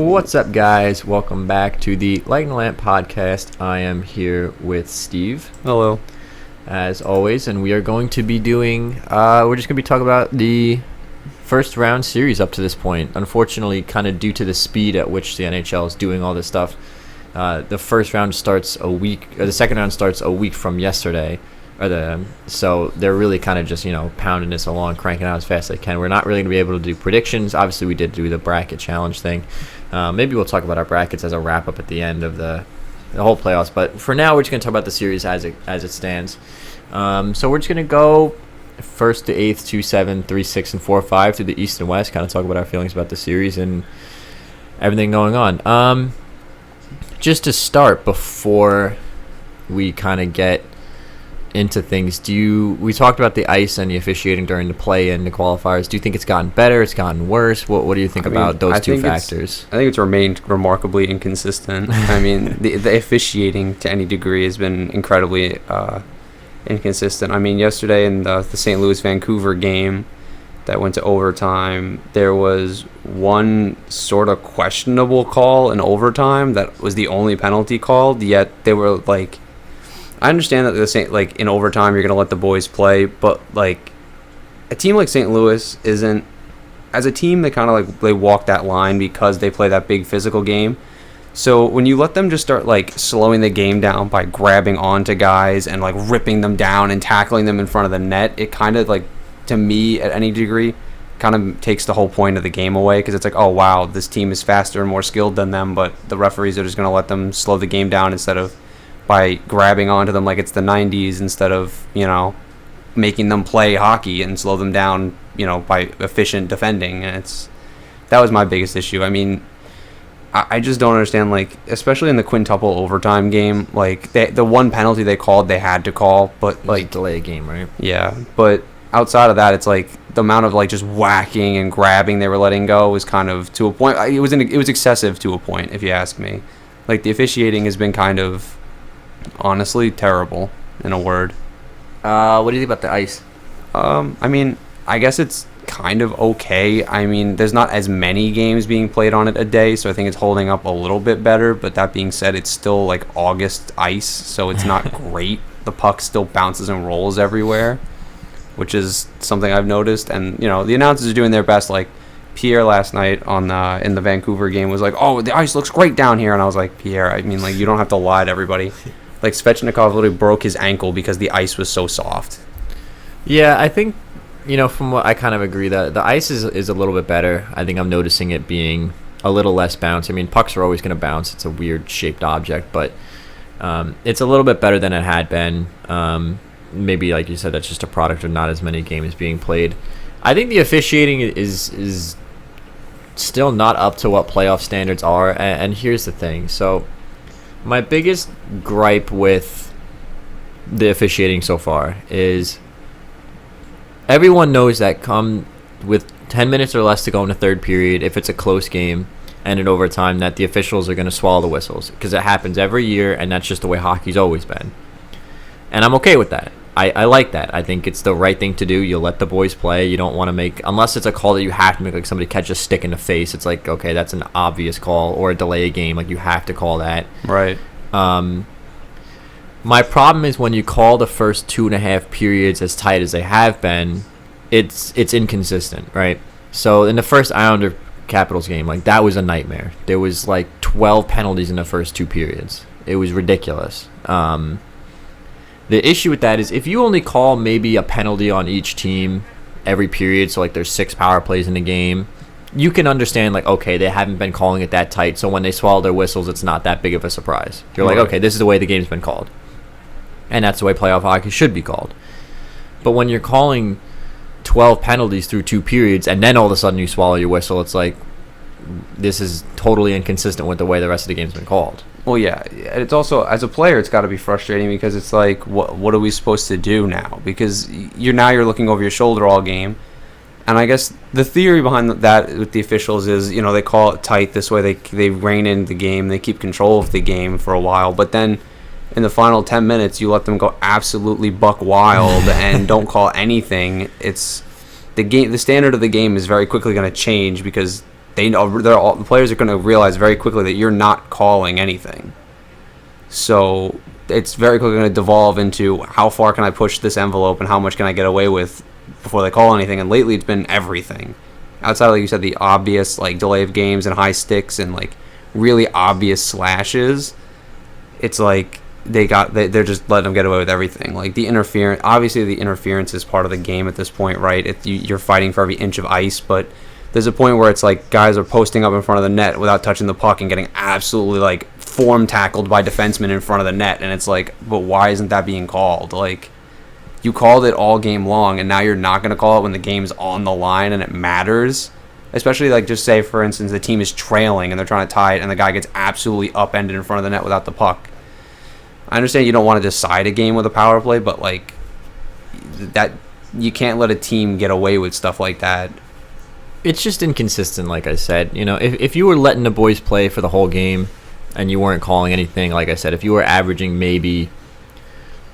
What's up, guys? Welcome back to the Light and Lamp podcast. I am here with Steve, Hello. as always, and we are going to be doing, we're just going to be talking about the first round series up to this point. Unfortunately, kind of due to the speed at which the NHL is doing all this stuff, the first round starts a week, or the second round starts a week from yesterday. So they're really kind of just, pounding this along, cranking out as fast as they can. We're not really going to be able to do predictions. Obviously, we did do the bracket challenge thing. Maybe we'll talk about our brackets as a wrap-up at the end of the whole playoffs. But for now, we're just going to talk about the series as it stands. So we're just going to go 1st to 8th, 2, 7, 3, 6, and 4, 5 through the East and West, kind of talk about our feelings about the series and everything going on. Just to start, before we kind of get into things, we talked about the ice and the officiating during the play and the qualifiers. Do you think it's gotten better, it's gotten worse? What do you think about those two factors? I think it's remained remarkably inconsistent. I mean, the officiating to any degree has been incredibly inconsistent. I mean, yesterday in the St. Louis-Vancouver game that went to overtime, there was one sort of questionable call in overtime that was the only penalty called, yet they were like, I understand that in overtime you're going to let the boys play, but a team like St. Louis isn't, as a team, they kind of they walk that line because they play that big physical game. So when you let them just start slowing the game down by grabbing onto guys and ripping them down and tackling them in front of the net, it kind of to me at any degree kind of takes the whole point of the game away, because it's oh wow, this team is faster and more skilled than them, but the referees are just going to let them slow the game down instead of by grabbing onto them like it's the 90s, instead of, making them play hockey and slow them down, by efficient defending. And that was my biggest issue. I mean, I just don't understand, especially in the quintuple overtime game, the one penalty they called, they had to call, but delay a game, right? Yeah, but outside of that, it's the amount of just whacking and grabbing they were letting go was kind of to a point. It was excessive to a point, if you ask me. The officiating has been kind of, honestly, terrible, in a word. What do you think about the ice? I mean, I guess it's kind of okay. I mean, there's not as many games being played on it a day, so I think it's holding up a little bit better. But that being said, it's still August ice, so it's not great. The puck still bounces and rolls everywhere, which is something I've noticed. And the announcers are doing their best. Pierre last night in the Vancouver game was "Oh, the ice looks great down here," and I was like, Pierre, I mean, you don't have to lie to everybody. Svechnikov literally broke his ankle because the ice was so soft. Yeah, I think, from what I kind of agree that the ice is a little bit better. I think I'm noticing it being a little less bounce. I mean, pucks are always going to bounce. It's a weird shaped object, but it's a little bit better than it had been. Maybe, like you said, that's just a product of not as many games being played. I think the officiating is still not up to what playoff standards are, and here's the thing. So my biggest gripe with the officiating so far is everyone knows that come with 10 minutes or less to go in the third period, if it's a close game and in overtime, that the officials are going to swallow the whistles, because it happens every year, and that's just the way hockey's always been. And I'm okay with that. I like that. I think it's the right thing to do. You let the boys play. You don't want to make, unless it's a call that you have to make, somebody catch a stick in the face. It's okay, that's an obvious call, or a delay a game. You have to call that. Right. My problem is when you call the first 2.5 periods as tight as they have been, it's inconsistent, right? So in the first Islander Capitals game, that was a nightmare. There was 12 penalties in the first 2 periods. It was ridiculous. The issue with that is if you only call maybe a penalty on each team every period, so there's 6 power plays in the game, you can understand okay, they haven't been calling it that tight, so when they swallow their whistles, it's not that big of a surprise. You're right. Okay, this is the way the game's been called, and that's the way playoff hockey should be called. But when you're calling 12 penalties through 2 periods and then all of a sudden you swallow your whistle, it's this is totally inconsistent with the way the rest of the game's been called. Well, yeah, it's also, as a player, it's got to be frustrating, because it's what are we supposed to do now? Because you're looking over your shoulder all game, and I guess the theory behind that with the officials is, they call it tight, this way they rein in the game, they keep control of the game for a while, but then in the final 10 minutes, you let them go absolutely buck wild and don't call anything. It's the game. The standard of the game is very quickly going to change, because they know the players are going to realize very quickly that you're not calling anything. So it's very quickly going to devolve into how far can I push this envelope and how much can I get away with before they call anything. And lately it's been everything. Outside, like you said, the obvious like delay of games and high sticks and like really obvious slashes, it's like they're just letting them get away with everything. Like the interference, obviously the interference is part of the game at this point, right? You're fighting for every inch of ice, but there's a point where it's like guys are posting up in front of the net without touching the puck and getting absolutely like form tackled by defensemen in front of the net, and it's like, but why isn't that being called? Like, you called it all game long, and now you're not going to call it when the game's on the line and it matters. Especially, like, just say, for instance, the team is trailing and they're trying to tie it, and the guy gets absolutely upended in front of the net without the puck. I understand you don't want to decide a game with a power play, but, like, that you can't let a team get away with stuff like that. It's just inconsistent, like I said. You know, if you were letting the boys play for the whole game and you weren't calling anything, like I said, if you were averaging maybe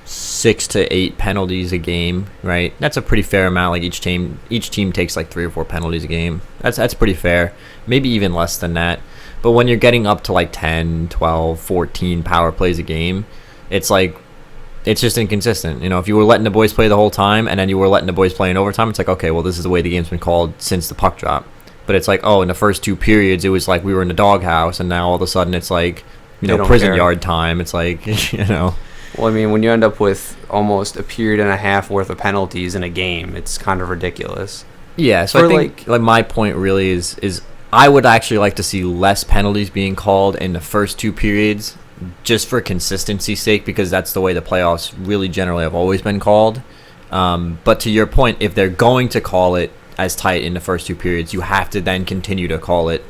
6 to 8 penalties a game, right? That's a pretty fair amount. Like each team takes like 3 or 4 penalties a game. That's pretty fair. Maybe even less than that. But when you're getting up to like 10, 12, 14 power plays a game, it's like it's just inconsistent. You know, if you were letting the boys play the whole time and then you were letting the boys play in overtime, it's like, okay, well, this is the way the game's been called since the puck drop. But it's like, oh, in the first 2 periods, it was like we were in the doghouse, and now all of a sudden it's like, you know, prison yard time. It's like, you know. Well, I mean, when you end up with almost a period and a half worth of penalties in a game, it's kind of ridiculous. Yeah, so I think like my point really is I would actually like to see less penalties being called in the first 2 periods, just for consistency's sake, because that's the way the playoffs really generally have always been called. But to your point, if they're going to call it as tight in the first 2 periods, you have to then continue to call it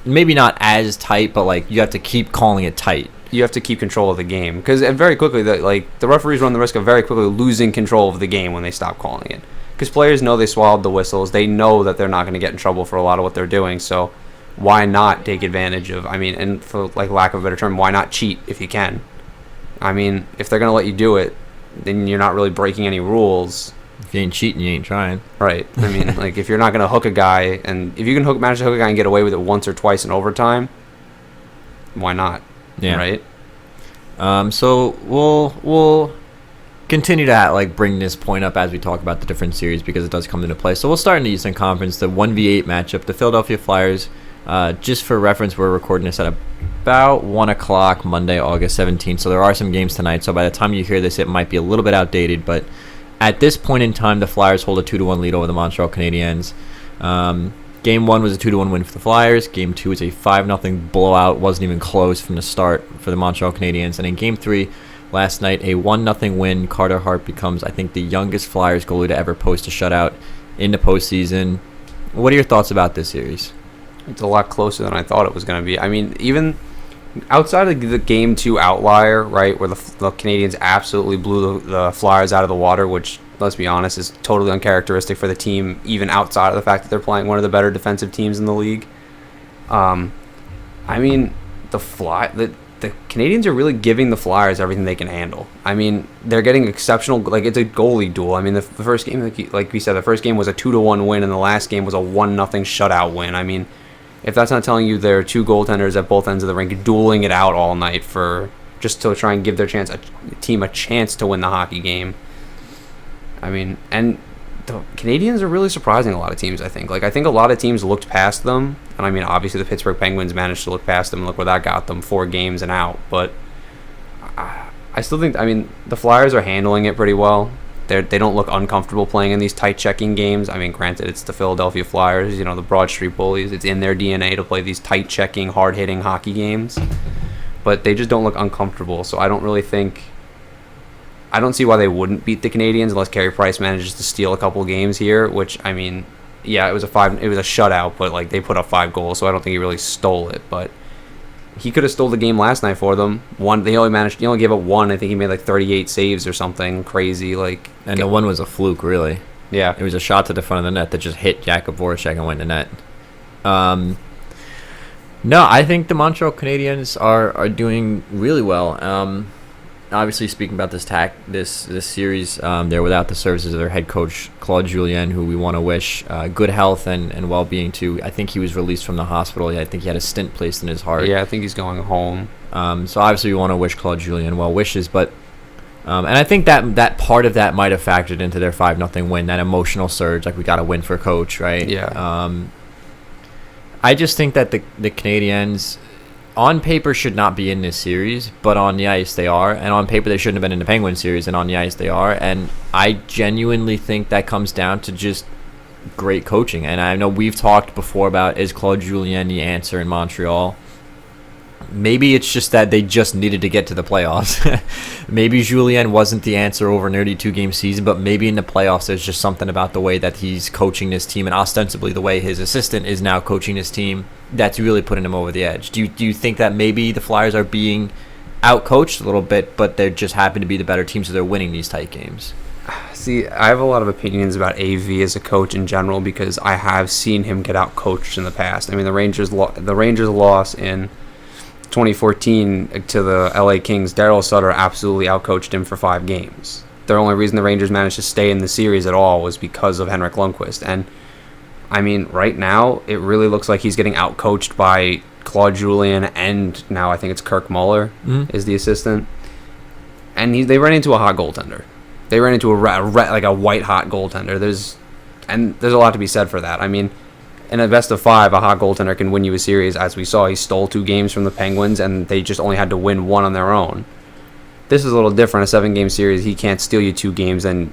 maybe not as tight, but like you have to keep calling it tight. You have to keep control of the game, because very quickly the referees run the risk of very quickly losing control of the game when they stop calling it, because players know they swallowed the whistles. They know that they're not going to get in trouble for a lot of what they're doing, so why not take advantage of, I mean, and for like lack of a better term, why not cheat if you can? I mean, if they're going to let you do it, then you're not really breaking any rules. If you ain't cheating, you ain't trying. Right. I mean, like, if you're not going to hook a guy, and if you can manage to hook a guy and get away with it once or twice in overtime, why not? Yeah. Right? So we'll continue to like bring this point up as we talk about the different series, because it does come into play. So we'll start in the Eastern Conference, the 1v8 matchup, the Philadelphia Flyers. Just for reference, we're recording this at about 1 o'clock Monday, August 17th. So there are some games tonight. So by the time you hear this, it might be a little bit outdated. But at this point in time, the Flyers hold a 2-1 lead over the Montreal Canadiens. Game 1 was a 2-1 win for the Flyers. Game 2 is a 5-0 blowout. Wasn't even close from the start for the Montreal Canadiens. And in Game 3 last night, a 1-0 win. Carter Hart becomes, I think, the youngest Flyers goalie to ever post a shutout in the postseason. What are your thoughts about this series? It's a lot closer than I thought it was going to be. I mean, even outside of the Game 2 outlier, right, where the Canadiens absolutely blew the Flyers out of the water, which, let's be honest, is totally uncharacteristic for the team, even outside of the fact that they're playing one of the better defensive teams in the league. I mean, the Canadiens are really giving the Flyers everything they can handle. I mean, they're getting exceptional, like, it's a goalie duel. I mean, the first game, like we said, the first game was a 2-1 win, and the last game was a 1-0 shutout win. I mean, if that's not telling you there are 2 goaltenders at both ends of the rink dueling it out all night for just to try and give their team a chance to win the hockey game. I mean, and the Canadiens are really surprising a lot of teams, I think. Like, I think a lot of teams looked past them. And, I mean, obviously the Pittsburgh Penguins managed to look past them and look where that got them, 4 games and out. But I still think, I mean, the Flyers are handling it pretty well. They don't look uncomfortable playing in these tight checking games. I mean, granted, it's the Philadelphia Flyers, you know, the Broad Street Bullies. It's in their DNA to play these tight checking, hard hitting hockey games. But they just don't look uncomfortable. So I don't see why they wouldn't beat the Canadiens unless Carey Price manages to steal a couple games here, which, I mean, yeah, it was a shutout, but like they put up 5 goals, so I don't think he really stole it, but he could have stole the game last night for them. He only gave up 1. I think he made like 38 saves or something crazy, like. And the one was a fluke, really. Yeah. It was a shot to the front of the net that just hit Jakub Voracek and went to net. No, I think the Montreal Canadiens are doing really well. obviously speaking about this series, they're without the services of their head coach Claude Julien, who we want to wish good health and well-being to. I think he was released from the hospital. I think he had a stent placed in his heart. Yeah, I think he's going home. So obviously we want to wish Claude Julien well wishes, but and I think that part of that might have factored into their 5-0 win, that emotional surge, like we got to win for coach, right? Yeah. I just think that the Canadiens, on paper, should not be in this series, but on the ice they are. And on paper they shouldn't have been in the Penguins series, and on the ice they are. And I genuinely think that comes down to just great coaching. And I know we've talked before about, is Claude Julien the answer in Montreal? Maybe it's just that they just needed to get to the playoffs. Maybe Julien wasn't the answer over an 32-game season, but maybe in the playoffs there's just something about the way that he's coaching this team, and ostensibly the way his assistant is now coaching this team, that's really putting him over the edge. Do you think that maybe the Flyers are being out-coached a little bit, but they just happen to be the better team, so they're winning these tight games? See, I have a lot of opinions about AV as a coach in general because I have seen him get out-coached in the past. I mean, the Rangers loss in 2014 to the LA Kings, Darryl Sutter absolutely outcoached him for 5 games. The only reason the Rangers managed to stay in the series at all was because of Henrik Lundqvist. And I mean, right now it really looks like he's getting outcoached by Claude Julien, and now I think it's Kirk Muller is the assistant. And they ran into a hot goaltender. They ran into a white hot goaltender. There's a lot to be said for that. I mean, in a best of 5, a hot goaltender can win you a series. As we saw, he stole 2 games from the Penguins, and they just only had to win 1 on their own. This is a little different. A 7-game series, he can't steal you 2 games and,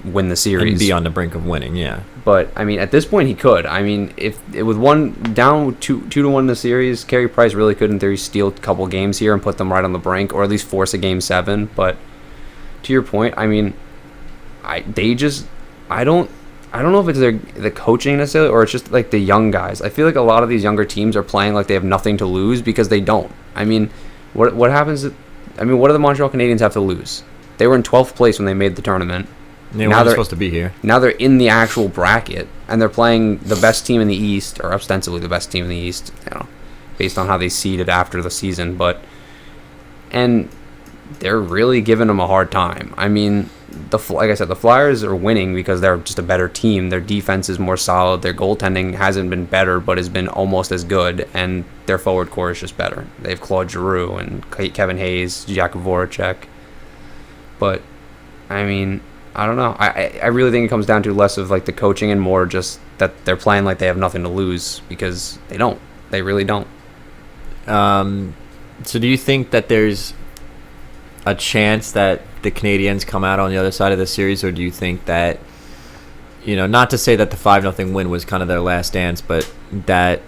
win the series. And be on the brink of winning, yeah. But, I mean, at this point, he could. I mean, if it with one down 2-1 in the series, Carey Price really could, in theory, steal a couple games here and put them right on the brink, or at least force a Game 7. But to your point, I mean, I don't know if it's the coaching necessarily, or it's just like the young guys. I feel like a lot of these younger teams are playing like they have nothing to lose because they don't. I mean, what happens? I mean, what do the Montreal Canadiens have to lose? They were in 12th place when they made the tournament. They weren't supposed to be here. Now they're in the actual bracket, and they're playing the best team in the East, or ostensibly the best team in the East, based on how they seeded after the season. And they're really giving them a hard time. I mean, like I said, the Flyers are winning because they're just a better team. Their defense is more solid. Their goaltending hasn't been better, but has been almost as good. And their forward core is just better. They have Claude Giroux and Kevin Hayes, Jakub Voracek. But, I mean, I don't know. I really think it comes down to less of like the coaching and more just that they're playing like they have nothing to lose, because they don't. They really don't. So do you think that there's a chance that the Canadiens come out on the other side of the series, or do you think that, not to say that the 5-0 win was kind of their last dance, but that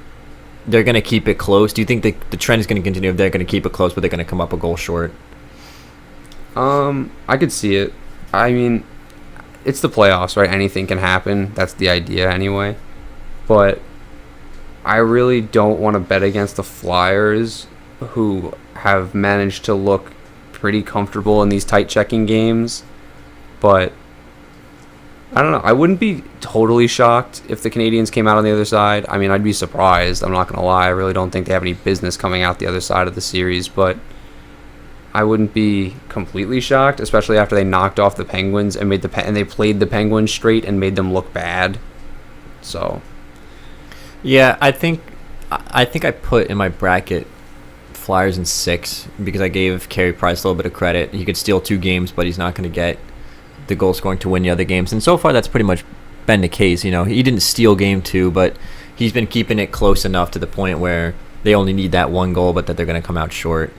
they're going to keep it close? Do you think the trend is going to continue if they're going to keep it close, but they're going to come up a goal short? I could see it. I mean, it's the playoffs, right? Anything can happen. That's the idea anyway. But I really don't want to bet against the Flyers, who have managed to look pretty comfortable in these tight checking games. But I don't know. I wouldn't be totally shocked if the Canadiens came out on the other side. I mean, I'd be surprised. I'm not going to lie. I really don't think they have any business coming out the other side of the series. But I wouldn't be completely shocked, especially after they knocked off the Penguins and they played the Penguins straight and made them look bad. So, yeah, I think I put in my bracket Flyers in 6 because I gave Carey Price a little bit of credit. He could steal 2 games, but he's not going to get the goal scoring to win the other games. And so far, that's pretty much been the case. He didn't steal game 2, but he's been keeping it close enough to the point where they only need that 1 goal, but that they're going to come out short.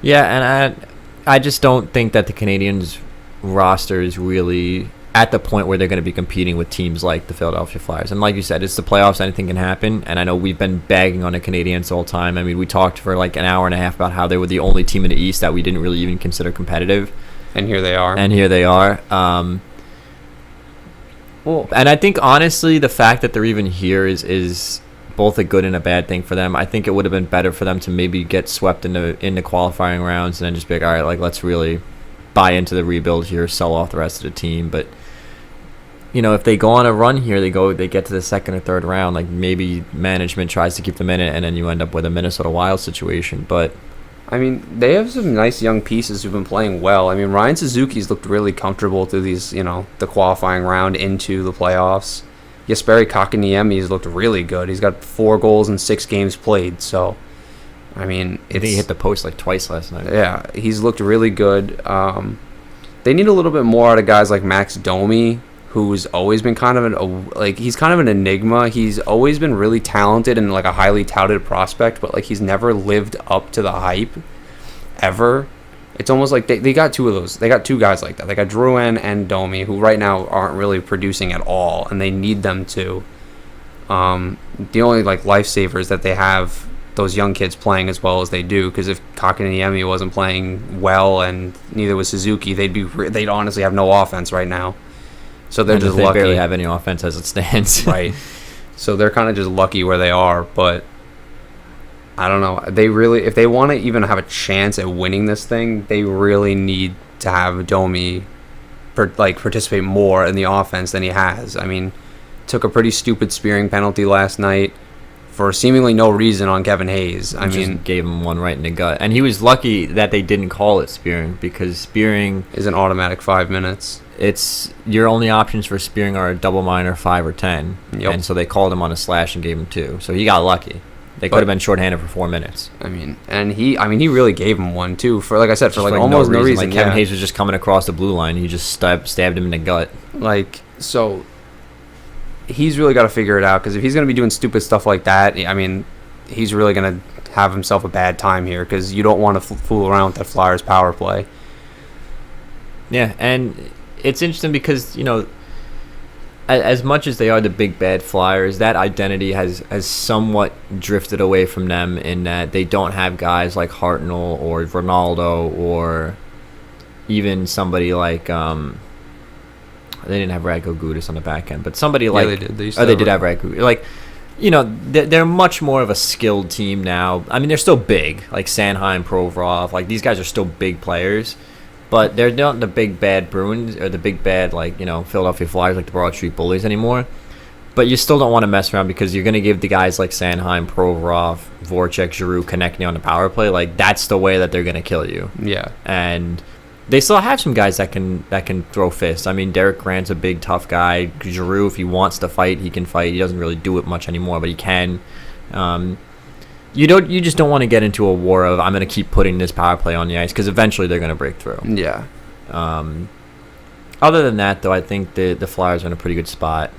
Yeah, and I just don't think that the Canadiens roster is really at the point where they're going to be competing with teams like the Philadelphia Flyers. And like you said, it's the playoffs, anything can happen. And I know we've been bagging on the Canadiens the whole time. I mean, we talked for like an hour and a half about how they were the only team in the East that we didn't really even consider competitive. And here they are. Well, and I think, honestly, the fact that they're even here is both a good and a bad thing for them. I think it would have been better for them to maybe get swept in the qualifying rounds and then just be like, all right, like, let's really buy into the rebuild here, sell off the rest of the team. But if they go on a run here, they get to the second or third round, like maybe management tries to keep them in it, and then you end up with a Minnesota Wild situation. But I mean, they have some nice young pieces who've been playing well. I mean, Ryan Suzuki's looked really comfortable through these, the qualifying round into the playoffs. Jesperi Kotkaniemi's looked really good. He's got 4 goals in 6 games played. So, I mean, I think he hit the post like twice last night. Yeah, he's looked really good. They need a little bit more out of guys like Max Domi, who's always been kind of he's kind of an enigma. He's always been really talented and like a highly touted prospect, but like he's never lived up to the hype ever. It's almost like they got 2 of those. They got 2 guys like that. They got Drouin and Domi, who right now aren't really producing at all, and they need them to. The only like lifesavers that they have those young kids playing as well as they do, because if Kotkaniemi wasn't playing well and neither was Suzuki, they'd honestly have no offense right now. So they're just lucky. They barely have any offense as it stands. Right. So they're kind of just lucky where they are, but I don't know. They really, if they want to even have a chance at winning this thing, they really need to have Domi participate more in the offense than he has. I mean, took a pretty stupid spearing penalty last night for seemingly no reason on Kevin Hayes. I mean, gave him one right in the gut, and he was lucky that they didn't call it spearing, because spearing is an automatic 5 minutes. It's your only options for spearing are a double minor, 5 or 10, and so they called him on a slash and gave him 2. So he got lucky. They could have been shorthanded for 4 minutes. I mean, and he really gave him one too for, like I said, for like almost no reason. Like Kevin Hayes was just coming across the blue line. He just stabbed him in the gut. So he's really got to figure it out, because if he's going to be doing stupid stuff like that, I mean, he's really going to have himself a bad time here, because you don't want to fool around with that Flyers power play. Yeah, and it's interesting because, as much as they are the big bad Flyers, that identity has somewhat drifted away from them, in that they don't have guys like Hartnell or Ronaldo, or even somebody like they didn't have Radko Gudas on the back end, but somebody like they did. They did have Radko Gudas. Like, they're much more of a skilled team now. I mean, they're still big, like Sanheim, Provorov. Like, these guys are still big players. But they're not the big bad Bruins or the big bad, Philadelphia Flyers, like the Broad Street Bullies anymore. But you still don't want to mess around, because you're going to give the guys like Sanheim, Provorov, Voracek, Giroux, Konechny on the power play. Like, that's the way that they're going to kill you. Yeah. And they still have some guys that can throw fists. I mean, Derek Grant's a big, tough guy. Giroux, if he wants to fight, he can fight. He doesn't really do it much anymore, but he can. You just don't want to get into a war of, I'm going to keep putting this power play on the ice, because eventually they're going to break through. Yeah. Other than that, though, I think the Flyers are in a pretty good spot.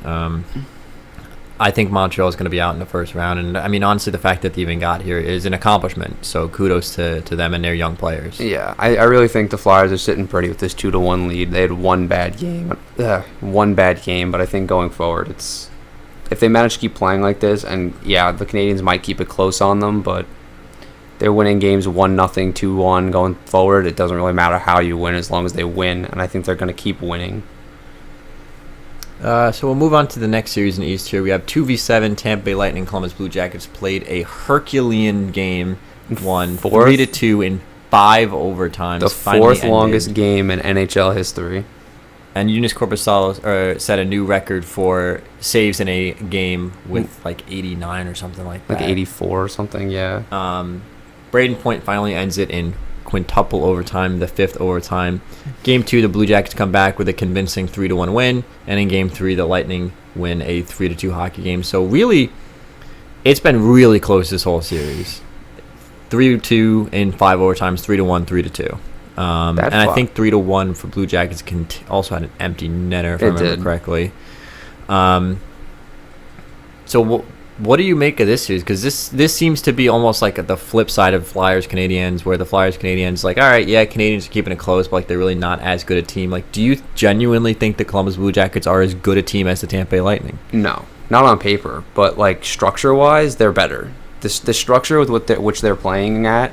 I think Montreal is going to be out in the first round, and I mean, honestly, the fact that they even got here is an accomplishment. So kudos to them and their young players. Yeah, I really think the Flyers are sitting pretty with this 2-1 lead. They had one bad game, but I think going forward, if they manage to keep playing like this, and yeah, the Canadians might keep it close on them, but they're winning games 1-0, 2-1 going forward. It doesn't really matter how you win as long as they win, and I think they're going to keep winning. So we'll move on to the next series in the East here. We have 2v7, Tampa Bay Lightning, Columbus Blue Jackets played a Herculean game, won 3-2 in 5 overtimes. The fourth longest game in NHL history. And Eunice Korpisalo set a new record for saves in a game with like 89 or something like that. Like 84 or something, yeah. Braden Point finally ends it in quintuple overtime, the 5th overtime. Game 2, the Blue Jackets come back with a convincing 3-1 win, and in Game 3, the Lightning win a 3-2 hockey game. So really, it's been really close this whole series. 3-2 in 5 overtimes, 3-1, 3-2. And I think 3-1 for Blue Jackets also had an empty netter, if I remember correctly. So what do you make of this series? Because this seems to be almost like the flip side of Flyers-Canadiens, where the Flyers-Canadiens, like, all right, yeah, Canadians are keeping it close, but like they're really not as good a team. Like, do you genuinely think the Columbus Blue Jackets are as good a team as the Tampa Bay Lightning? No, not on paper, but like structure-wise, they're better. The structure with which they're playing at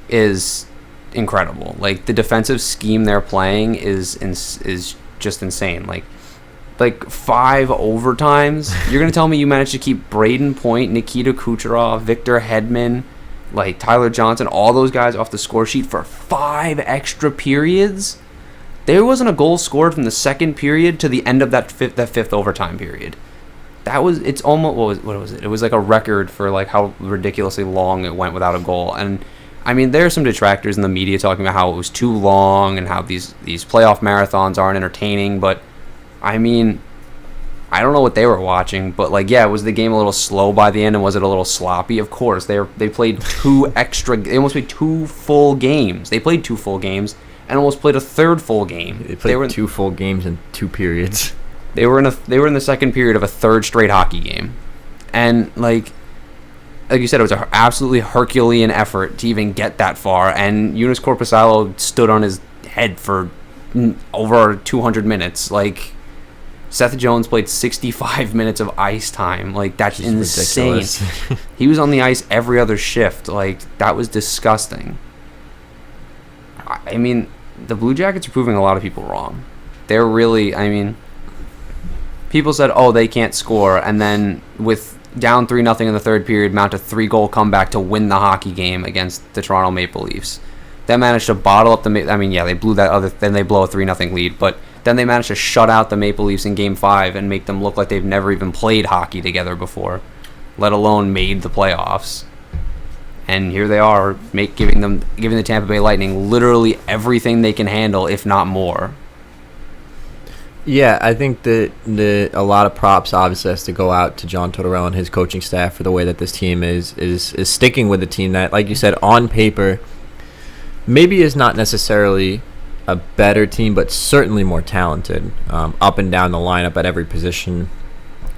is incredible. Like, the defensive scheme they're playing is just insane. Like 5 overtimes. You're gonna tell me you managed to keep Braden Point, Nikita Kucherov, Victor Hedman, like Tyler Johnson, all those guys off the score sheet for 5 extra periods? There wasn't a goal scored from the second period to the end of that fifth overtime period. It's almost, what was it? It was like a record for like how ridiculously long it went without a goal. And I mean, there are some detractors in the media talking about how it was too long and how these playoff marathons aren't entertaining. But I mean, I don't know what they were watching, but like, yeah, was the game a little slow by the end, and was it a little sloppy? Of course, they played they almost played 2 full games. They played 2 full games and almost played a third full game. They played 2 full games in 2 periods. They were in the second period of a third straight hockey game, and like you said, it was an absolutely Herculean effort to even get that far. And Eunice Korpisalo stood on his head for over 200 minutes. Like, Seth Jones played 65 minutes of ice time. Like, that's insane. He was on the ice every other shift. Like, that was disgusting. I mean, the Blue Jackets are proving a lot of people wrong. They're really, I mean, people said, oh, they can't score. And then with down 3-0 in the third period, mount a 3-goal comeback to win the hockey game against the Toronto Maple Leafs. They managed to bottle up they blew then they blow a 3-0 lead, but then they managed to shut out the Maple Leafs in Game 5 and make them look like they've never even played hockey together before, let alone made the playoffs. And here they are, giving the Tampa Bay Lightning literally everything they can handle, if not more. Yeah, I think that a lot of props obviously has to go out to John Tortorella and his coaching staff for the way that this team is sticking with the team that, like you said, on paper, maybe is not necessarily a better team, but certainly more talented, up and down the lineup at every position,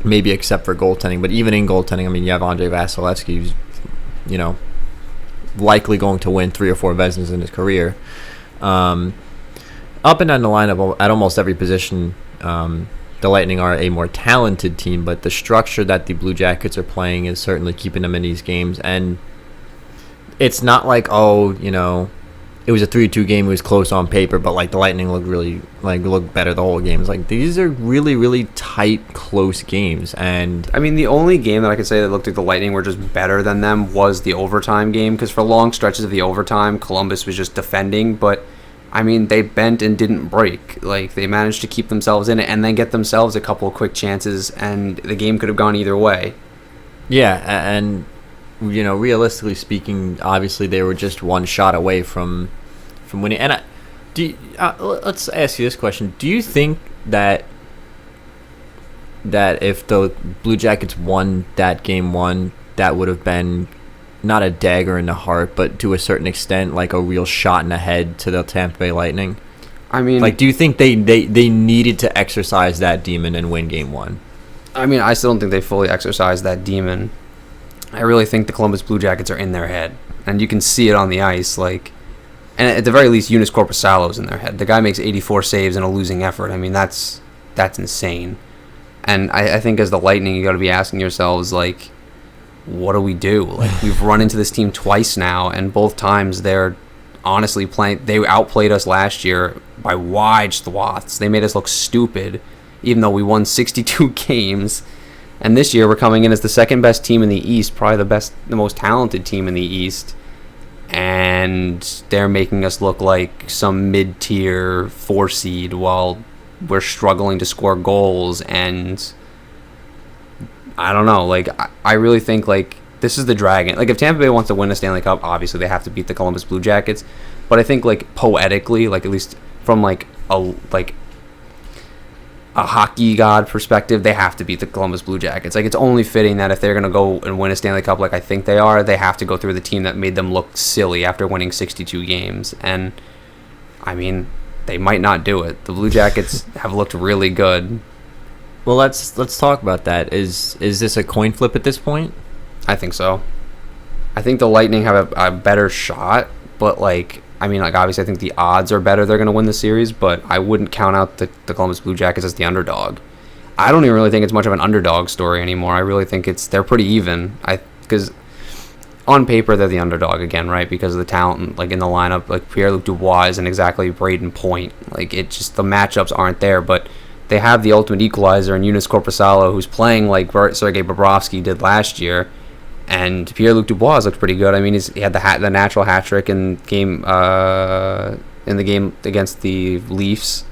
maybe except for goaltending. But even in goaltending, I mean, you have Andrei Vasilevsky, who's, likely going to win 3 or 4 Vezinas in his career. Up and down the lineup at almost every position, the Lightning are a more talented team, but the structure that the Blue Jackets are playing is certainly keeping them in these games. And it's not like, it was a 3-2 game, it was close on paper, but like the Lightning looked better the whole game. It's like, these are really, really tight, close games. And I mean, the only game that I could say that looked like the Lightning were just better than them was the overtime game, because for long stretches of the overtime, Columbus was just defending, but I mean, they bent and didn't break. Like, they managed to keep themselves in it and then get themselves a couple of quick chances, and the game could have gone either way. Yeah, and realistically speaking, obviously they were just one shot away from winning. And let's ask you this question: do you think that if the Blue Jackets won that game 1, that would have been not a dagger in the heart, but to a certain extent, like a real shot in the head to the Tampa Bay Lightning? I mean, like, do you think they needed to exercise that demon and win Game 1? I mean, I still don't think they fully exercised that demon. I really think the Columbus Blue Jackets are in their head, and you can see it on the ice. Like, and at the very least, Eunice Korpisalo's in their head. The guy makes 84 saves in a losing effort. I mean, that's insane. And I think as the Lightning, you got to be asking yourselves, like, what do we do? Like, we've run into this team twice now, and both times they're honestly playing. They outplayed us last year by wide swaths. They made us look stupid, even though we won 62 games. And this year we're coming in as the second best team in the East, probably the most talented team in the East, and they're making us look like some mid-tier 4 seed while we're struggling to score goals. And I don't know, like, I really think, like, this is the Dragon. Like, if Tampa Bay wants to win a Stanley Cup, obviously they have to beat the Columbus Blue Jackets. But I think, like, poetically, like, at least from, like, a hockey god perspective, they have to beat the Columbus Blue Jackets. Like, it's only fitting that if they're going to go and win a Stanley Cup like I think they are, they have to go through the team that made them look silly after winning 62 games. And, I mean, they might not do it. The Blue Jackets have looked really good. Well, let's talk about that. Is this a coin flip at this point? I think so. I think the Lightning have a better shot, but, like, I mean, like, obviously I think the odds are better they're going to win the series, but I wouldn't count out the Columbus Blue Jackets as the underdog. I don't even really think it's much of an underdog story anymore. I really think they're pretty even. Because on paper they're the underdog again, right? Because of the talent, like, in the lineup, like, Pierre-Luc Dubois isn't exactly Braden Point. Like, it just, the matchups aren't there, but they have the ultimate equalizer in Eunice Korpisalo, who's playing like Sergei Bobrovsky did last year, and Pierre-Luc Dubois looked pretty good. I mean, he had the natural hat trick in the game against the Leafs.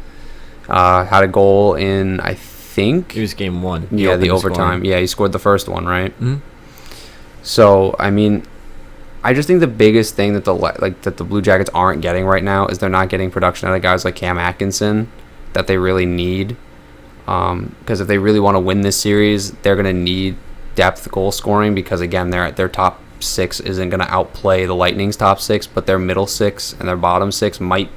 Had a goal in, I think it was Game 1. Yeah, the overtime. Scoring. Yeah, he scored the first one, right? Mm-hmm. So, I mean, I just think the biggest thing that the Blue Jackets aren't getting right now is they're not getting production out of guys like Cam Atkinson that they really need. Because if they really want to win this series, they're going to need depth goal scoring, because again, their top six isn't going to outplay the Lightning's top six, but their middle six and their bottom six might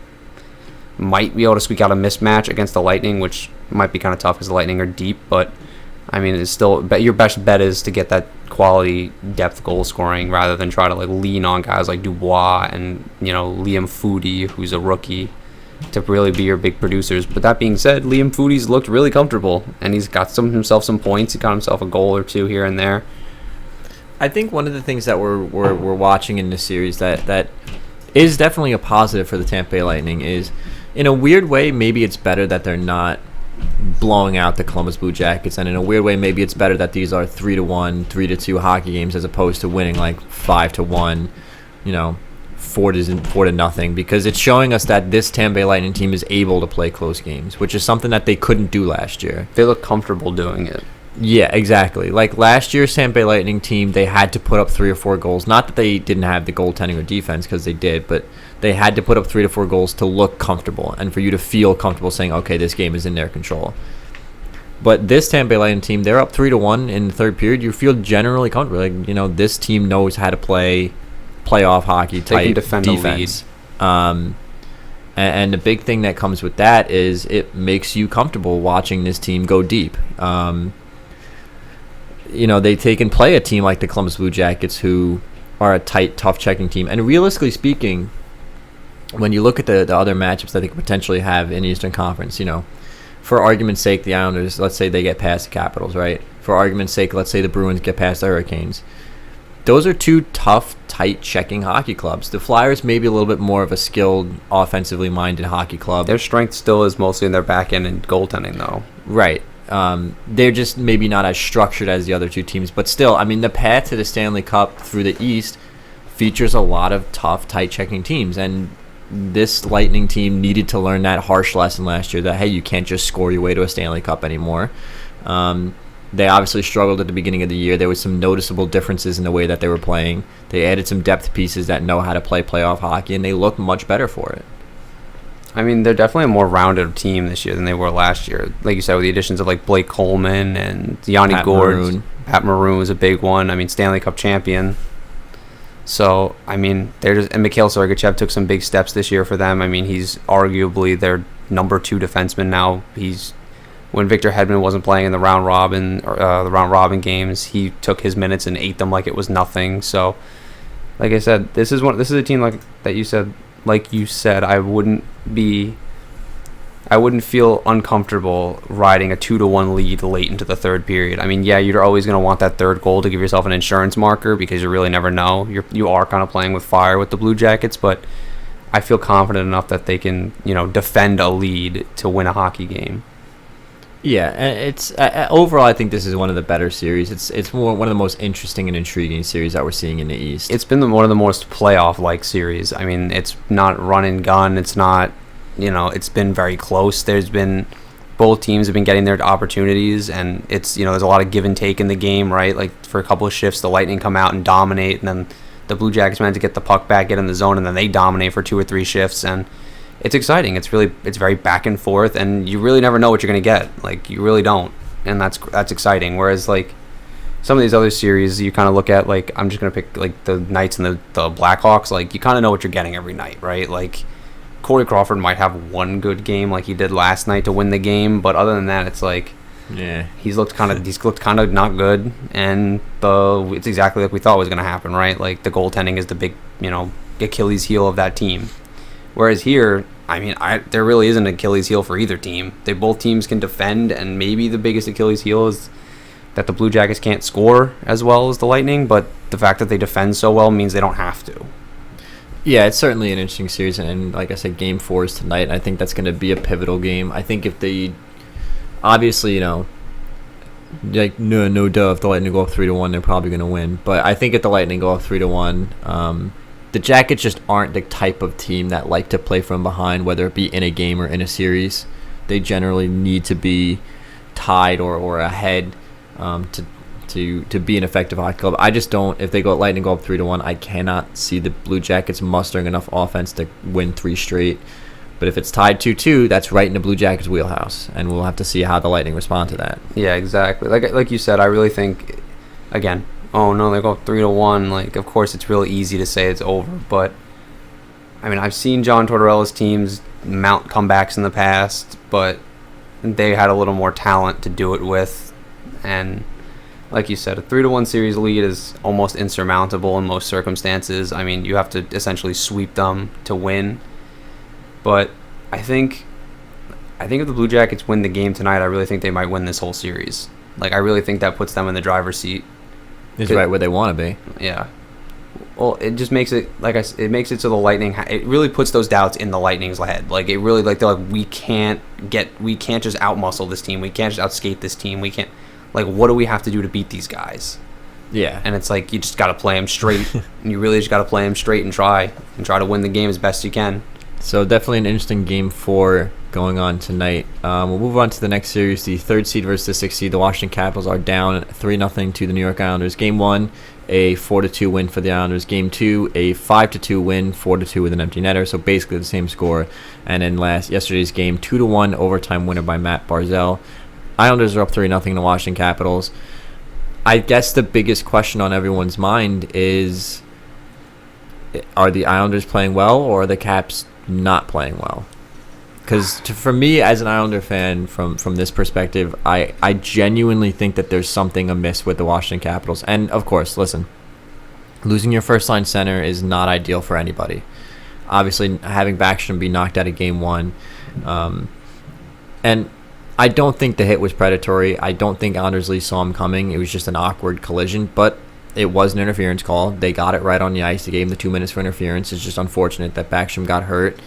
be able to squeak out a mismatch against the Lightning, which might be kind of tough because the Lightning are deep. But I mean, it's still, but your best bet is to get that quality depth goal scoring rather than try to like lean on guys like Dubois and Liam Foudy, who's a rookie, to really be your big producers. But that being said, Liam Foudy's looked really comfortable, and he's got himself some points. He got himself a goal or two here and there. I think one of the things that we're watching in this series that is definitely a positive for the Tampa Bay Lightning is, in a weird way, maybe it's better that they're not blowing out the Columbus Blue Jackets, and in a weird way, maybe it's better that these are 3-1, 3-2 hockey games as opposed to winning like 5-1, 4-0, because it's showing us that this Tampa Bay Lightning team is able to play close games, which is something that they couldn't do last year. They look comfortable doing it. Yeah, exactly. Like last year's Tampa Bay Lightning team, they had to put up 3 or 4 goals. Not that they didn't have the goaltending or defense, because they did, but they had to put up 3 to 4 goals to look comfortable and for you to feel comfortable saying, okay, this game is in their control. But this Tampa Bay Lightning team, they're up 3-1 in the third period. You feel generally comfortable. Like, this team knows how to play playoff hockey type defense. And the big thing that comes with that is it makes you comfortable watching this team go deep. They can play a team like the Columbus Blue Jackets, who are a tight, tough checking team. And realistically speaking, when you look at the other matchups that they could potentially have in the Eastern Conference, for argument's sake, the Islanders, let's say they get past the Capitals, right? For argument's sake, let's say the Bruins get past the Hurricanes. Those are two tough, tight checking hockey clubs. The Flyers may be a little bit more of a skilled, offensively minded hockey club. Their strength still is mostly in their back end and goaltending, though. Right. They're just maybe not as structured as the other two teams. But still, I mean, the path to the Stanley Cup through the East features a lot of tough, tight checking teams. And this Lightning team needed to learn that harsh lesson last year that, hey, you can't just score your way to a Stanley Cup anymore. They obviously struggled at the beginning of the year. There was some noticeable differences in the way that they were playing. They added some depth pieces that know how to play playoff hockey, and they look much better for it. I mean, they're definitely a more rounded team this year than they were last year. Like you said, with the additions of like Blake Coleman and Yanni Gourde. Pat Maroon was a big one. I mean, Stanley Cup champion. So, I mean, and Mikhail Sergachev took some big steps this year for them. I mean, he's arguably their number 2 defenseman now. When Victor Hedman wasn't playing in the round robin games, he took his minutes and ate them like it was nothing. So, like I said, this is a team like you said. I wouldn't feel uncomfortable riding a 2-1 lead late into the third period. I mean, yeah, you're always going to want that third goal to give yourself an insurance marker, because you really never know. You are kind of playing with fire with the Blue Jackets, but I feel confident enough that they can, defend a lead to win a hockey game. Yeah, and it's overall, I think this is one of the better series. It's one of the most interesting and intriguing series that we're seeing in the East. It's been one of the most playoff-like series. I mean, it's not run and gun. It's not, it's been very close. Both teams have been getting their opportunities, and it's, there's a lot of give and take in the game, right? Like, for a couple of shifts, the Lightning come out and dominate, and then the Blue Jackets manage to get the puck back, get in the zone, and then they dominate for 2 or 3 shifts, and it's exciting. It's very back and forth, and you really never know what you're going to get. Like, you really don't, and that's exciting. Whereas, like, some of these other series, you kind of look at, like, I'm just going to pick, like, the Knights and the Blackhawks. Like, you kind of know what you're getting every night, right? Like, Corey Crawford might have one good game like he did last night to win the game, but other than that, it's like, yeah, he's looked kind of not good, and it's exactly like we thought was going to happen, right? Like, the goaltending is the big, Achilles heel of that team. Whereas here, I mean, there really isn't an Achilles heel for either team. Both teams can defend, and maybe the biggest Achilles heel is that the Blue Jackets can't score as well as the Lightning, but the fact that they defend so well means they don't have to. Yeah, it's certainly an interesting series, and like I said, Game 4 is tonight, and I think that's going to be a pivotal game. I think if they, obviously, like, no duh, if the Lightning go up 3-1, they're probably going to win. But I think if the Lightning go up 3-1, the Jackets just aren't the type of team that like to play from behind, whether it be in a game or in a series. They generally need to be tied or ahead to to be an effective hockey club. I just don't. If they go Lightning go up 3-1, I cannot see the Blue Jackets mustering enough offense to win 3 straight. But if it's tied 2-2, that's right in the Blue Jackets' wheelhouse, and we'll have to see how the Lightning respond to that. Yeah, exactly. Like you said, I really think, again, oh no, they go up 3-1. Like, of course, it's really easy to say it's over, but I mean, I've seen John Tortorella's teams mount comebacks in the past, but they had a little more talent to do it with, and like you said, a 3-1 series lead is almost insurmountable in most circumstances. I mean, you have to essentially sweep them to win. But I think if the Blue Jackets win the game tonight, I really think they might win this whole series. Like, I really think that puts them in the driver's seat. It's right where they want to be. Yeah. Well, it just makes it, it makes it so the Lightning, it really puts those doubts in the Lightning's head. Like, it really, they're like, we can't just outmuscle this team. We can't just outskate this team. We can't, what do we have to do to beat these guys? Yeah. And it's like, you just got to play them straight. And you really just got to play them straight and try to win the game as best you can. So definitely an interesting game 4 going on tonight. We'll move on to the next series. The 3rd seed versus the 6th seed. The Washington Capitals are down 3-0 to the New York Islanders. Game 1, a 4-2 win for the Islanders. Game 2, a 5-2 win, 4-2 with an empty netter. So basically the same score. And then yesterday's game, 2-1 overtime winner by Matt Barzal. Islanders are up 3-0 in the Washington Capitals. I guess the biggest question on everyone's mind is, are the Islanders playing well, or are the Caps not playing well? Because for me, as an Islander fan, from this perspective, I genuinely think that there's something amiss with the Washington Capitals. And of course, listen, losing your first line center is not ideal for anybody. Obviously, having Backstrom be knocked out of game 1, and I don't think the hit was predatory. I don't think Anders Lee saw him coming. It was just an awkward collision, but it was an interference call. They got it right on the ice. They gave him the 2 minutes for interference. It's just unfortunate that Backstrom got hurt.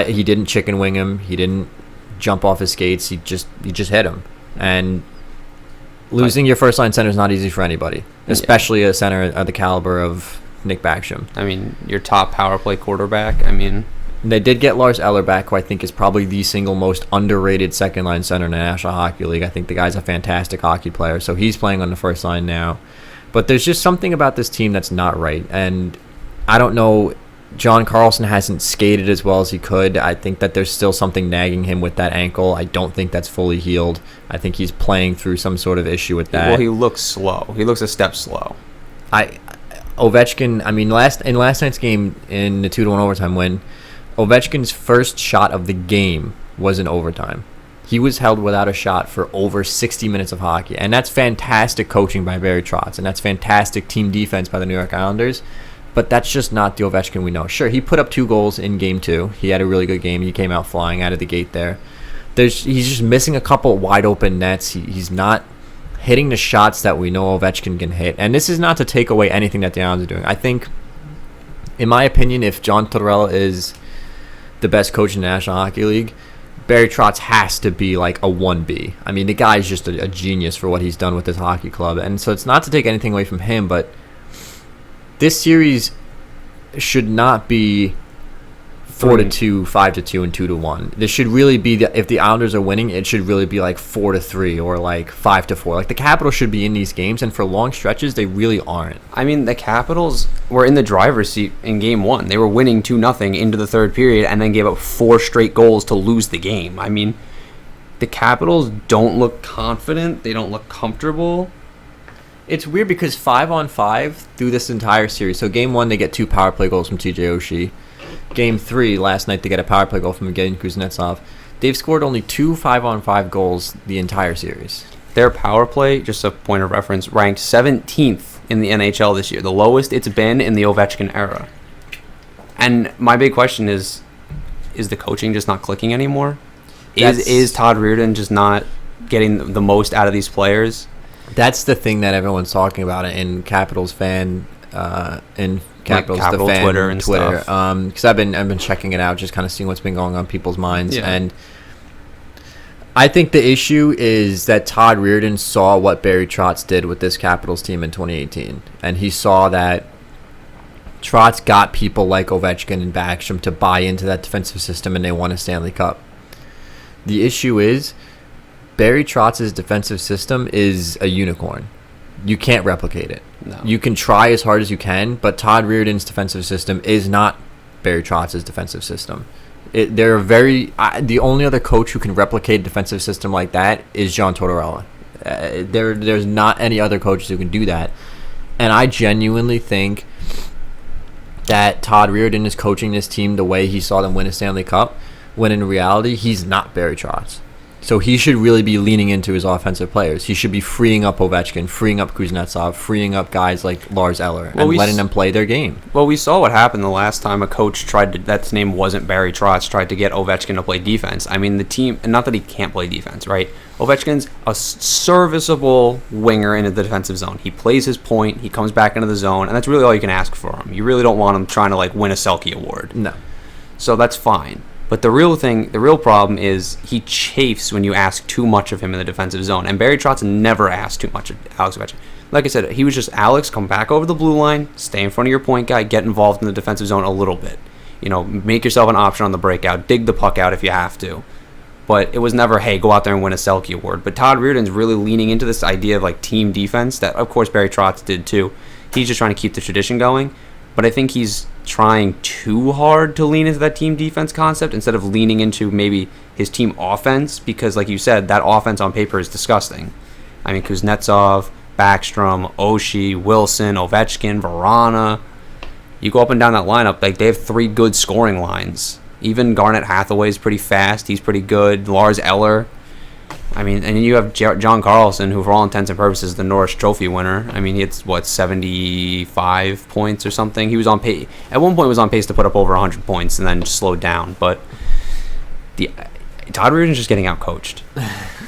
He didn't chicken wing him. He didn't jump off his skates. He just hit him. And losing your first line center is not easy for anybody, especially a center of the caliber of Nick Backstrom. I mean, your top power play quarterback. I mean, they did get Lars Eller back, who I think is probably the single most underrated second-line center in the National Hockey League. I think the guy's a fantastic hockey player, so he's playing on the first line now. But there's just something about this team that's not right, and I don't know. John Carlson hasn't skated as well as he could. I think that there's still something nagging him with that ankle. I don't think that's fully healed. I think he's playing through some sort of issue with that. Well, he looks slow. He looks a step slow. Ovechkin, I mean, in last night's game in the 2-1 overtime win, Ovechkin's first shot of the game was in overtime. He was held without a shot for over 60 minutes of hockey, and that's fantastic coaching by Barry Trotz, and that's fantastic team defense by the New York Islanders, but that's just not the Ovechkin we know. Sure, he put up 2 goals in game 2. He had a really good game. He came out flying out of the gate there. He's just missing a couple wide open nets. He's not hitting the shots that we know Ovechkin can hit, and this is not to take away anything that the Islanders are doing. I think, in my opinion, if John Tortorella is the best coach in the National Hockey League, Barry Trotz has to be like a 1B. I mean, the guy's just a genius for what he's done with this hockey club. And so it's not to take anything away from him, but this series should not be 4-2, 5-2, and 2-1. This should really be, if the Islanders are winning, it should really be like 4-3 or like 5-4. Like, the Capitals should be in these games, and for long stretches, they really aren't. I mean, the Capitals were in the driver's seat in game 1. They were winning 2-0 into the third period and then gave up 4 straight goals to lose the game. I mean, the Capitals don't look confident. They don't look comfortable. It's weird because 5-on-5 through this entire series. So game 1, they get 2 power play goals from TJ Oshie. Game 3 last night, they get a power play goal from Evgeny Kuznetsov. They've scored only 2 5-on-5 goals the entire series. Their power play, just a point of reference, ranked 17th in the NHL this year, the lowest it's been in the Ovechkin era. And my big question is the coaching just not clicking anymore? Is Todd Reirden just not getting the most out of these players? That's the thing that everyone's talking about in Capitals fan, in Capitals, like Capital the fan Twitter and Twitter. stuff. Because I've been checking it out, just kind of seeing what's been going on in people's minds. Yeah. And I think the issue is that Todd Reirden saw what Barry Trotz did with this Capitals team in 2018. And he saw that Trotz got people like Ovechkin and Backstrom to buy into that defensive system, and they won a Stanley Cup. The issue is Barry Trotz's defensive system is a unicorn. You can't replicate it. No. You can try as hard as you can, but Todd Reirden's defensive system is not Barry Trotz's defensive system. The only other coach who can replicate a defensive system like that is John Tortorella. There's not any other coaches who can do that. And I genuinely think that Todd Reirden is coaching this team the way he saw them win a Stanley Cup, when in reality, he's not Barry Trotz. So he should really be leaning into his offensive players. He should be freeing up Ovechkin, freeing up Kuznetsov, freeing up guys like Lars Eller, and letting them play their game. Well, we saw what happened the last time a coach that's name wasn't Barry Trotz, tried to get Ovechkin to play defense. I mean, the team, and not that he can't play defense, right? Ovechkin's a serviceable winger in the defensive zone. He plays his point, he comes back into the zone, and that's really all you can ask for him. You really don't want him trying to win a Selke award. No. So that's fine. But the real problem is he chafes when you ask too much of him in the defensive zone. And Barry Trotz never asked too much of Alex Ovechkin. Like I said, he was just, Alex, come back over the blue line, stay in front of your point guy, get involved in the defensive zone a little bit. Make yourself an option on the breakout, dig the puck out if you have to. But it was never, hey, go out there and win a Selke award. But Todd Reirden's really leaning into this idea of team defense that, of course, Barry Trotz did too. He's just trying to keep the tradition going. But I think he's trying too hard to lean into that team defense concept instead of leaning into maybe his team offense, because, like you said, that offense on paper is disgusting. I mean, Kuznetsov, Backstrom, Oshie, Wilson, Ovechkin, Verana. You go up and down that lineup, they have 3 good scoring lines. Even Garnet Hathaway is pretty fast. He's pretty good. Lars Eller. I mean, and you have John Carlson, who for all intents and purposes is the Norris Trophy winner. I mean, he had, 75 points or something? He was on pace. At one point, was on pace to put up over 100 points and then just slowed down. But Todd Reirden's just getting outcoached.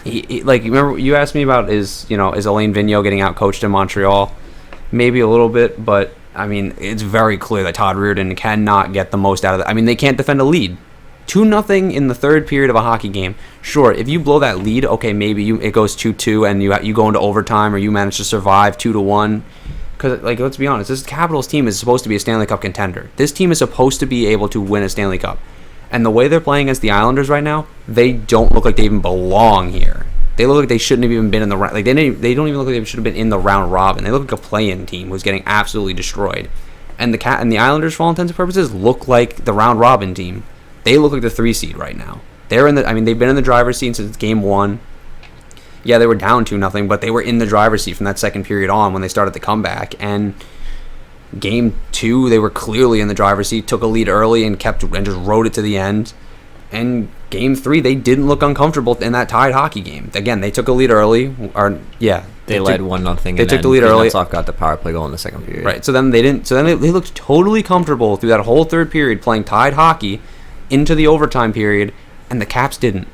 Remember, you asked me about is Alain Vigneault getting outcoached in Montreal? Maybe a little bit, but I mean, it's very clear that Todd Reirden cannot get the most out of it. I mean, they can't defend a lead. 2-0 in the third period of a hockey game. Sure, if you blow that lead, okay, maybe it goes 2-2 and you go into overtime, or you manage to survive 2-1. Because, let's be honest, this Capitals team is supposed to be a Stanley Cup contender. This team is supposed to be able to win a Stanley Cup. And the way they're playing against the Islanders right now, they don't look like they even belong here. They look like they shouldn't have even been in the round. They don't even look like they should have been in the round robin. They look like a play-in team who's getting absolutely destroyed. And the Islanders, for all intents and purposes, look like the round robin team. They look like the 3 seed right now. They've been in the driver's seat since game 1. Yeah, they were down 2-0, but they were in the driver's seat from that second period on when they started the comeback. And game 2, they were clearly in the driver's seat, took a lead early and just rode it to the end. And game 3, they didn't look uncomfortable in that tied hockey game. Again, they took a lead early. They led 1-0. They took the lead early. Kuznetsov got the power play goal in the second period. Right. So then they looked totally comfortable through that whole third period playing tied hockey into the overtime period, and the Caps didn't.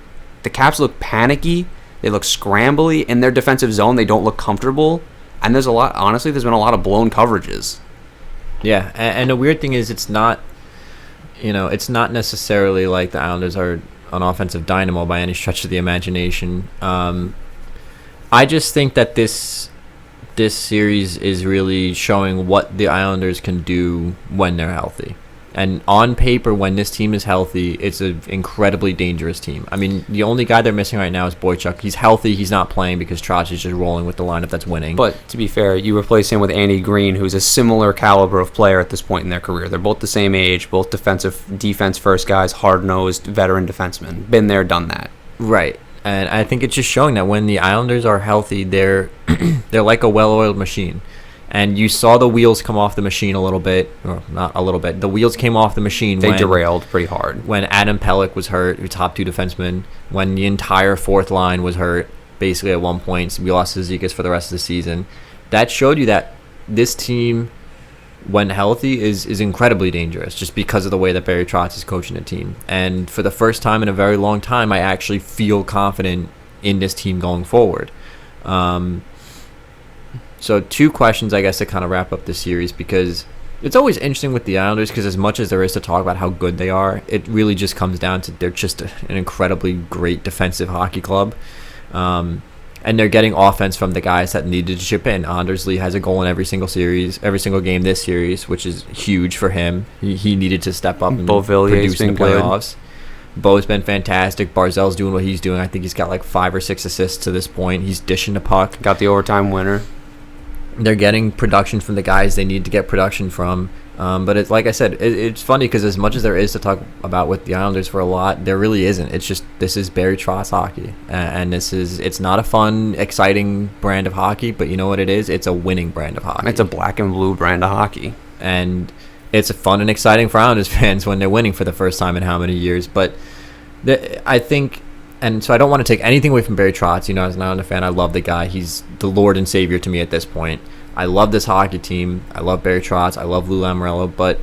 The Caps look panicky. They look scrambly. In their defensive zone, they don't look comfortable. And there's been a lot of blown coverages. Yeah, and the weird thing is it's not necessarily like the Islanders are an offensive dynamo by any stretch of the imagination. I just think that this series is really showing what the Islanders can do when they're healthy. And on paper, when this team is healthy, it's an incredibly dangerous team. I mean, the only guy they're missing right now is Boychuk. He's healthy. He's not playing because Trotz is just rolling with the lineup that's winning. But to be fair, you replace him with Andy Green, who's a similar caliber of player at this point in their career. They're both the same age, both defense first guys, hard-nosed veteran defensemen. Been there, done that. Right. And I think it's just showing that when the Islanders are healthy, they're like a well-oiled machine. And you saw the wheels come off the machine a little bit, or not a little bit. The wheels came off the machine. They derailed pretty hard. When Adam Pelech was hurt, your top 2 defensemen. When the entire fourth line was hurt, basically at one point, we lost Zizekas for the rest of the season. That showed you that this team, when healthy, is incredibly dangerous, just because of the way that Barry Trotz is coaching the team. And for the first time in a very long time, I actually feel confident in this team going forward. So 2 questions, I guess, to kind of wrap up this series, because it's always interesting with the Islanders, because as much as there is to talk about how good they are, it really just comes down to they're just an incredibly great defensive hockey club. And they're getting offense from the guys that needed to chip in. Anders Lee has a goal in every single game this series, which is huge for him. He needed to step up and produce in the playoffs. Bo's been fantastic. Barzell's doing what he's doing. I think he's got like 5 or 6 assists to this point. He's dishing the puck. Got the overtime winner. They're getting production from the guys they need to get production from. But it's like I said, it's funny because as much as there is to talk about with the Islanders for a lot, there really isn't. It's just this is Barry Trotz hockey, and it's not a fun, exciting brand of hockey. But you know what it is? It's a winning brand of hockey. It's a black and blue brand of hockey, and it's fun and exciting for Islanders fans when they're winning for the first time in how many years. But I think. And so I don't want to take anything away from Barry Trotz. You know, as an Islander fan, I love the guy. He's the Lord and Savior to me at this point. I love this hockey team. I love Barry Trotz. I love Lou Lamoriello. But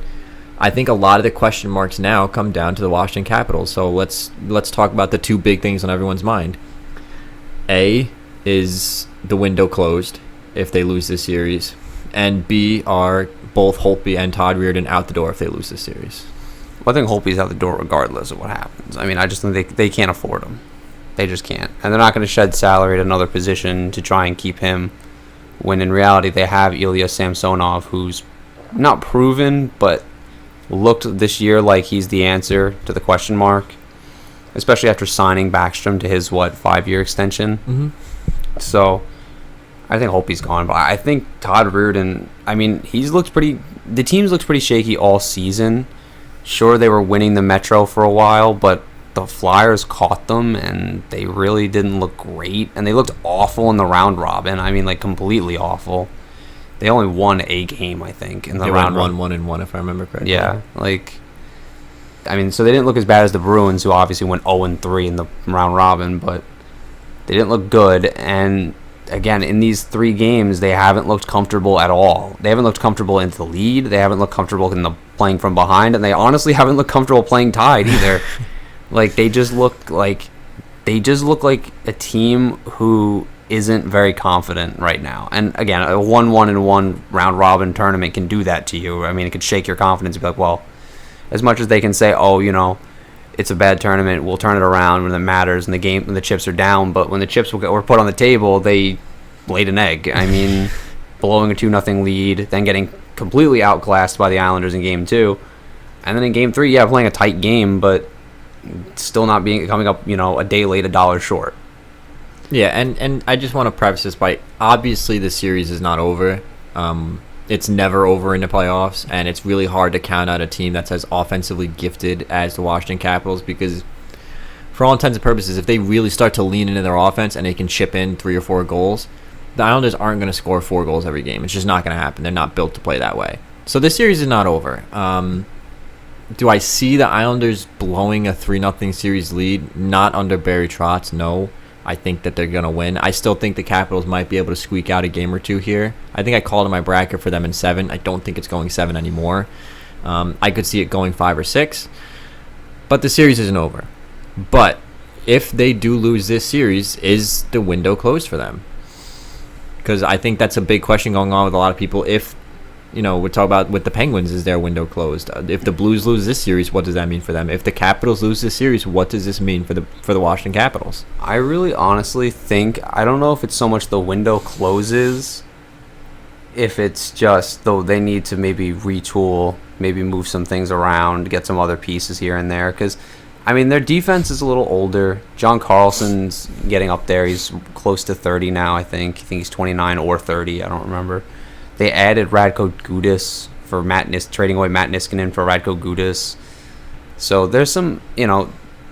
I think a lot of the question marks now come down to the Washington Capitals. So let's talk about the 2 big things on everyone's mind. A, is the window closed if they lose this series? And B, are both Holtby and Todd Reirden out the door if they lose this series? Well, I think Holtby's out the door regardless of what happens. I mean, I just think they can't afford him. They just can't. And they're not going to shed salary at another position to try and keep him, when in reality they have Ilya Samsonov, who's not proven, but looked this year like he's the answer to the question mark, especially after signing Backstrom to his, 5-year extension. Mm-hmm. So I think Holtby's gone. But I think Todd Reirden, I mean, the team's looked pretty shaky all season. Sure, they were winning the Metro for a while, but the Flyers caught them, and they really didn't look great. And they looked awful in the round robin. I mean, like, completely awful. They only won a game, I think, in the round robin. 1-1, if I remember correctly. Yeah, I mean, so they didn't look as bad as the Bruins, who obviously went 0-3 in the round robin, but they didn't look good. And again, in these 3 games, they haven't looked comfortable at all. They haven't looked comfortable in the lead. They haven't looked comfortable in the playing from behind, and they honestly haven't looked comfortable playing tied either. They just look like a team who isn't very confident right now. And again, a 1-1 round robin tournament can do that to you. I mean, it could shake your confidence and be like, well, as much as they can say, oh, you know, it's a bad tournament, we'll turn it around when it matters and the chips are down. But when the chips were put on the table, they laid an egg. I mean, blowing a 2-0 lead, then getting completely outclassed by the Islanders in Game 2. And then in Game 3, yeah, playing a tight game, but still not coming up, a day late, $1 short. Yeah, and I just want to preface this by, obviously the series is not over. It's never over in the playoffs, and it's really hard to count out a team that's as offensively gifted as the Washington Capitals, because for all intents and purposes, if they really start to lean into their offense and they can chip in 3 or 4 goals, the Islanders aren't going to score 4 goals every game. It's just not going to happen. They're not built to play that way. So this series is not over. Do I see the Islanders blowing a 3-0 series lead? Not under Barry Trotz, no. I think that they're going to win. I still think the Capitals might be able to squeak out a game or 2 here. I think I called in my bracket for them in 7. I don't think it's going 7 anymore. I could see it going 5 or 6. But the series isn't over. But if they do lose this series, is the window closed for them? Because I think that's a big question going on with a lot of people. If, we're talking about with the Penguins, is their window closed? If the Blues lose this series, what does that mean for them? If the Capitals lose this series, what does this mean for the Washington Capitals? I really honestly think, I don't know if it's so much the window closes, if it's just, though, they need to maybe retool, maybe move some things around, get some other pieces here and there. Because, I mean, their defense is a little older. John Carlson's getting up there. He's close to 30 now, I think. I think he's 29 or 30. I don't remember. They added Radko Gudas for trading away Matt Niskanen for Radko Gudas. So there's some,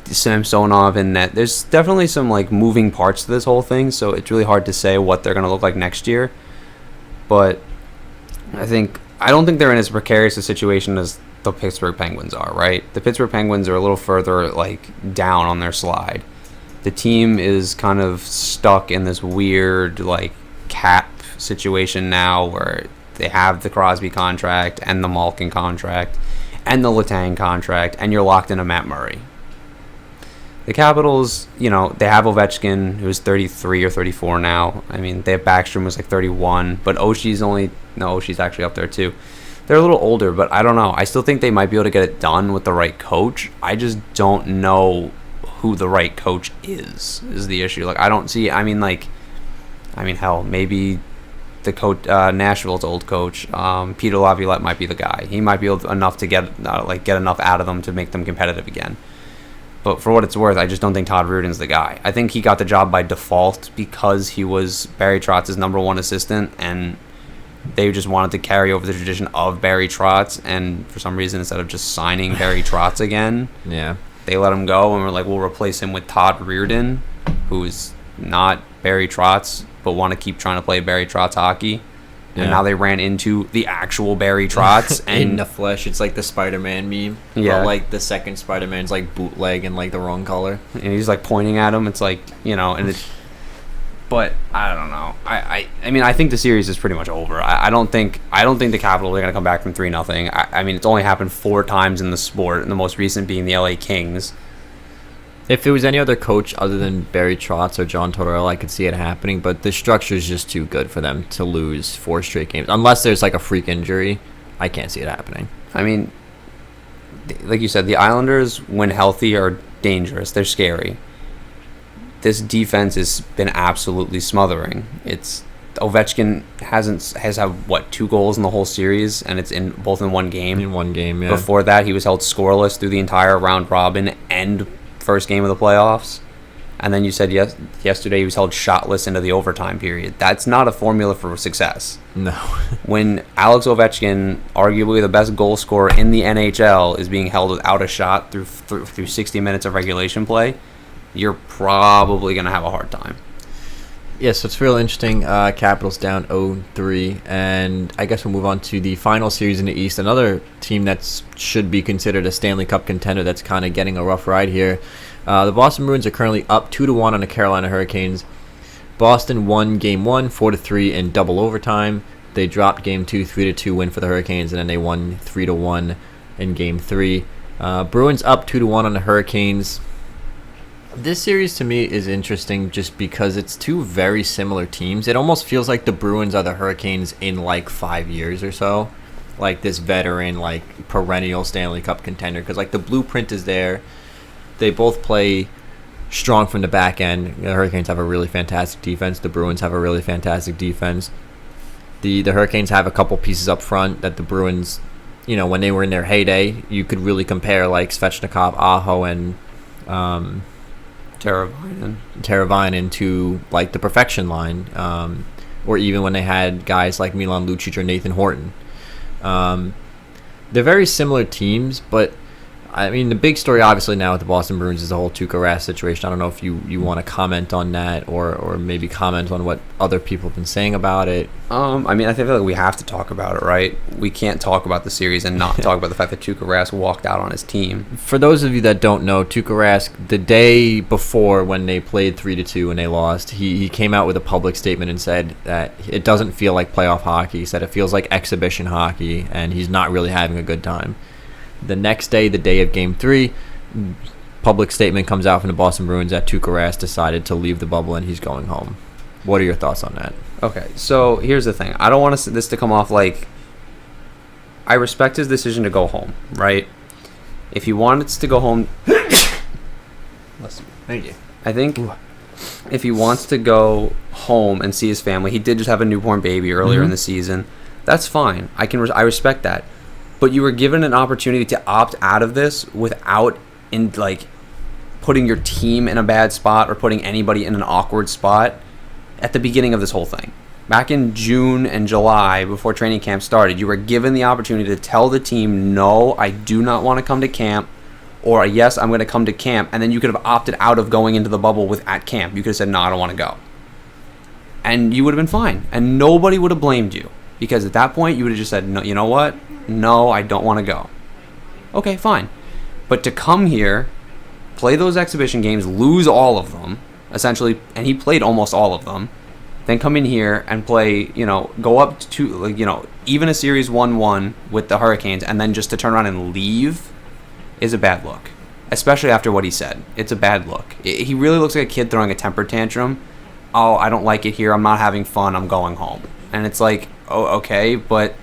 Samsonov in that. There's definitely some moving parts to this whole thing. So it's really hard to say what they're going to look like next year. But I don't think they're in as precarious a situation as the Pittsburgh Penguins are, right? The Pittsburgh Penguins are a little further down on their slide. The team is kind of stuck in this weird cap situation now where they have the Crosby contract and the Malkin contract and the Letang contract, and you're locked into Matt Murray. The Capitals, they have Ovechkin, who's 33 or 34 now. I mean, they have Backstrom, who's 31, but Oshie's actually up there too. They're a little older, but I don't know. I still think they might be able to get it done with the right coach. I just don't know who the right coach is the issue. I don't see, hell, maybe the coach, Nashville's old coach, Peter Laviolette might be the guy. He might be able enough to get enough out of them to make them competitive again. But for what it's worth, I just don't think Todd Reardon's the guy. I think he got the job by default because he was Barry Trotz's number one assistant, and they just wanted to carry over the tradition of Barry Trotz. And for some reason, instead of just signing Barry Trotz again, they let him go and were like, we'll replace him with Todd Reardon, who is not Barry Trotz, but want to keep trying to play Barry Trotz hockey. And now they ran into the actual Barry Trotz. And in the flesh. It's like the Spider-Man meme. Yeah. But like the second Spider-Man's like bootleg and like the wrong color. And he's like pointing at him. It's like, and it's... But I don't know. I mean, I think the series is pretty much over. I don't think the Capitals are going to come back from 3-0. I mean, it's only happened 4 times in the sport, and the most recent being the LA Kings. If it was any other coach other than Barry Trotz or John Tortorella, I could see it happening, but the structure is just too good for them to lose 4 straight games. Unless there's like a freak injury, I can't see it happening. I mean, like you said, the Islanders, when healthy, are dangerous. They're scary. This defense has been absolutely smothering. Ovechkin has had 2 goals in the whole series, and it's both in one game. In one game, yeah. Before that, he was held scoreless through the entire round robin and first game of the playoffs. And then you said yesterday he was held shotless into the overtime period. That's not a formula for success. No. When Alex Ovechkin, arguably the best goal scorer in the NHL, is being held without a shot through 60 minutes of regulation play, you're probably going to have a hard time. Yeah, so it's real interesting. Capitals down 0-3, and I guess we'll move on to the final series in the East. Another team that should be considered a Stanley Cup contender that's kind of getting a rough ride here. The Boston Bruins are currently up 2-1 on the Carolina Hurricanes. Boston won Game 1 4-3 in double overtime. They dropped Game 2 3-2 win for the Hurricanes, and then they won 3-1 in Game 3. Bruins up 2-1 on the Hurricanes. This series to me is interesting just because it's 2 very similar teams. It almost feels like the Bruins are the Hurricanes in like 5 years or so. Like this veteran, like perennial Stanley Cup contender. Because like the blueprint is there. They both play strong from the back end. The Hurricanes have a really fantastic defense. The Bruins have a really fantastic defense. The Hurricanes have a couple pieces up front that the Bruins, when they were in their heyday, you could really compare like Svechnikov, Aho, and Teravainen to like the perfection line, or even when they had guys like Milan Lucic or Nathan Horton. They're very similar teams, but I mean the big story obviously now with the Boston Bruins is the whole Tuukka Rask situation. I don't know if you want to comment on that or maybe comment on what other people have been saying about it. I mean, I feel like we have to talk about it, right? We can't talk about the series and not talk about the fact that Tuukka Rask walked out on his team. For those of you that don't know, Tuukka Rask, the day before when they played 3-2 and they lost, he came out with a public statement and said that it doesn't feel like playoff hockey. He said it feels like exhibition hockey, and he's not really having a good time. The next day, the day of Game 3, public statement comes out from the Boston Bruins that Tuukka Rask decided to leave the bubble and he's going home. What are your thoughts on that? Okay, so here's the thing. I don't want this to come off like... I respect his decision to go home, right? If he wants to go home... Thank you. I think if he wants to go home and see his family, he did just have a newborn baby earlier in the season. That's fine. I respect that. But you were given an opportunity to opt out of this without putting your team in a bad spot or putting anybody in an awkward spot at the beginning of this whole thing. Back in June and July, before training camp started, you were given the opportunity to tell the team, no, I do not want to come to camp, or yes, I'm going to come to camp, and then you could have opted out of going into the bubble at camp. You could have said, no, I don't want to go. And you would have been fine, and nobody would have blamed you, because at that point, you would have just said, no, you know what? No, I don't want to go. Okay, fine. But to come here, play those exhibition games, lose all of them, essentially, and he played almost all of them, then come in here and play, go up to, even a series 1-1 with the Hurricanes, and then just to turn around and leave is a bad look. Especially after what he said. It's a bad look. He really looks like a kid throwing a temper tantrum. Oh, I don't like it here. I'm not having fun. I'm going home. And it's like, oh, okay, but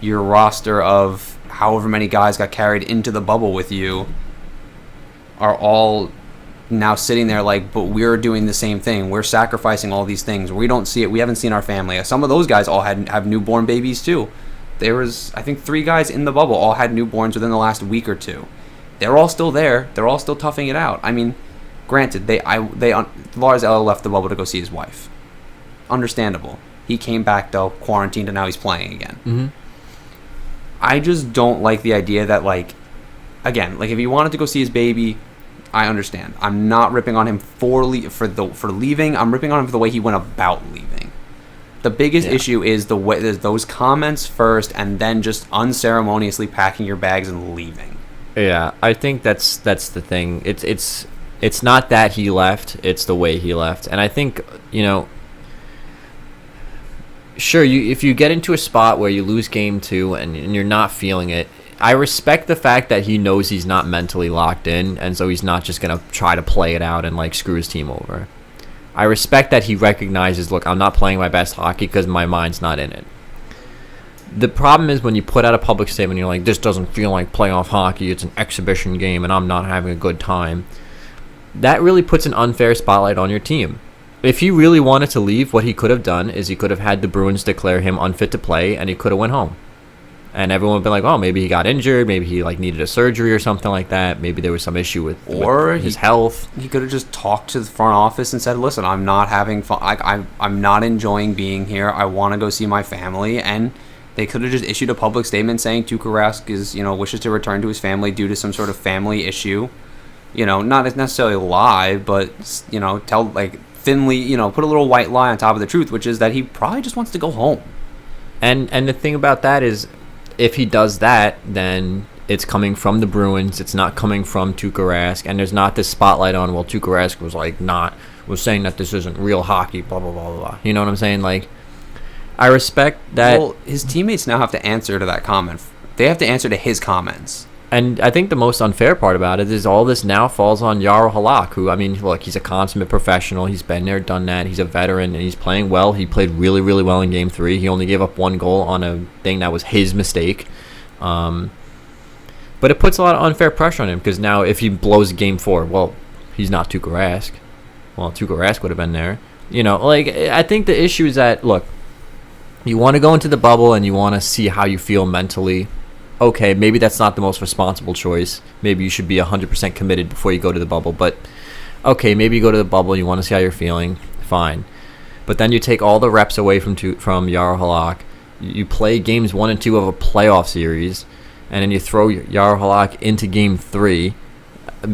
your roster of however many guys got carried into the bubble with you are all now sitting there like, but we're doing the same thing. We're sacrificing all these things. We don't see it. We haven't seen our family. Some of those guys all have newborn babies too. There was, I think, 3 guys in the bubble all had newborns within the last week or two. they're all still there. They're all still toughing it out. I mean, granted, Barzal left the bubble to go see his wife. Understandable. He came back though, quarantined, and now he's playing again. Mm-hmm. I just don't like the idea that, like, again, like if he wanted to go see his baby, I understand. I'm not ripping on him for leaving. I'm ripping on him for the way he went about leaving. The biggest issue is the way those comments first, and then just unceremoniously packing your bags and leaving. Yeah, I think that's the thing. It's not that he left; it's the way he left. And I think, sure, if you get into a spot where you lose game 2 and you're not feeling it, I respect the fact that he knows he's not mentally locked in, and so he's not just gonna try to play it out and like screw his team over. I respect that he recognizes, look, I'm not playing my best hockey because my mind's not in it. The problem is when you put out a public statement, you're like, this doesn't feel like playoff hockey, it's an exhibition game, and I'm not having a good time. That really puts an unfair spotlight on your team. If he really wanted to leave, what he could have done is he could have had the Bruins declare him unfit to play, and he could have went home. And everyone would have been like, oh, maybe he got injured, maybe he like needed a surgery or something like that, maybe there was some issue with his health. He could have just talked to the front office and said, listen, I'm not having fun, I'm not enjoying being here, I want to go see my family, and they could have just issued a public statement saying Tuukka Rask is, wishes to return to his family due to some sort of family issue. Not necessarily lie, but, tell, like, thinly, put a little white lie on top of the truth, which is that he probably just wants to go home. And the thing about that is, if he does that, then it's coming from the Bruins. It's not coming from Tuukka Rask, and there's not this spotlight on, well, Tuukka Rask was saying that this isn't real hockey, blah, blah, blah, blah. You know what I'm saying? Like, I respect that. Well, his teammates now have to answer to that comment. They have to answer to his comments. And I think the most unfair part about it is all this now falls on Jaro Halak, who, I mean, look, he's a consummate professional. He's been there, done that. He's a veteran, and he's playing well. He played really, really well in Game 3. He only gave up 1 goal on a thing that was his mistake. But it puts a lot of unfair pressure on him, because now if he blows Game 4, well, he's not Tuukka Rask. Well, Tuukka Rask would have been there. I think the issue is that, look, you want to go into the bubble and you want to see how you feel mentally. Okay, maybe that's not the most responsible choice. Maybe you should be 100% committed before you go to the bubble. But, okay, maybe you go to the bubble, you want to see how you're feeling. Fine. But then you take all the reps away from Jaro Halak. You play games 1 and 2 of a playoff series, and then you throw Jaro Halak into Game 3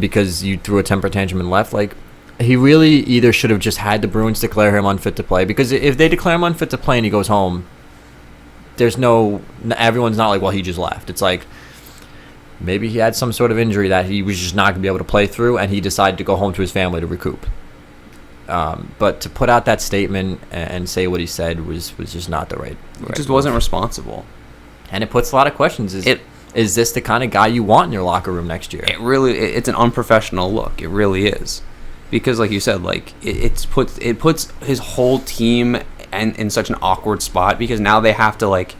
because you threw a temper tantrum and left. Like, he really either should have just had the Bruins declare him unfit to play, because if they declare him unfit to play and he goes home, everyone's not like, well, he just left. It's like, maybe he had some sort of injury that he was just not going to be able to play through, and he decided to go home to his family to recoup. But to put out that statement and say what he said was just not the right. It just wasn't responsible. And it puts a lot of questions. Is this the kind of guy you want in your locker room next year? It's an unprofessional look. It really is. Because, like you said, like it puts his whole team in such an awkward spot, because now they have to like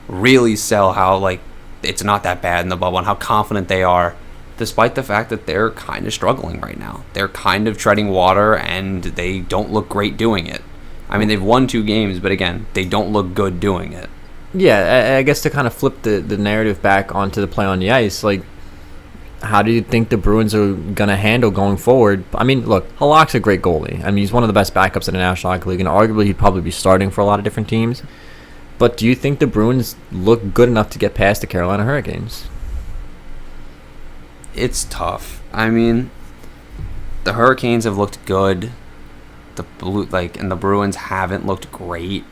really sell how like it's not that bad in the bubble and how confident they are, despite the fact that they're kind of struggling right now. They're kind of treading water, and they don't look great doing it. I mean, they've won 2 games, but again, they don't look good doing it. Yeah, I guess to kind of flip the narrative back onto the play on the ice, like, how do you think the Bruins are going to handle going forward? I mean, look, Halak's a great goalie. I mean, he's one of the best backups in the National Hockey League, and arguably he'd probably be starting for a lot of different teams. But do you think the Bruins look good enough to get past the Carolina Hurricanes? It's tough. I mean, the Hurricanes have looked good. And the Bruins haven't looked great.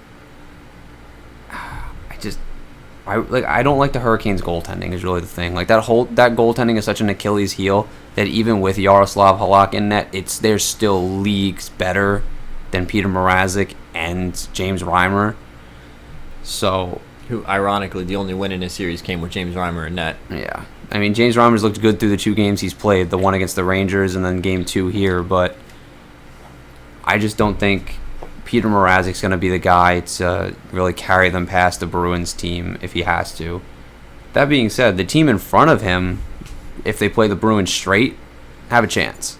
I don't like the Hurricanes' goaltending is really the thing. Like that goaltending is such an Achilles heel that even with Yaroslav Halak in net, they're still leagues better than Peter Mrazek and James Reimer. So, who ironically the only win in this series came with James Reimer in net. Yeah, I mean James Reimer's looked good through the 2 games he's played, the one against the Rangers and then Game 2 here, but I just don't think Peter Mrazek's going to be the guy to really carry them past the Bruins team if he has to. That being said, the team in front of him, if they play the Bruins straight, have a chance.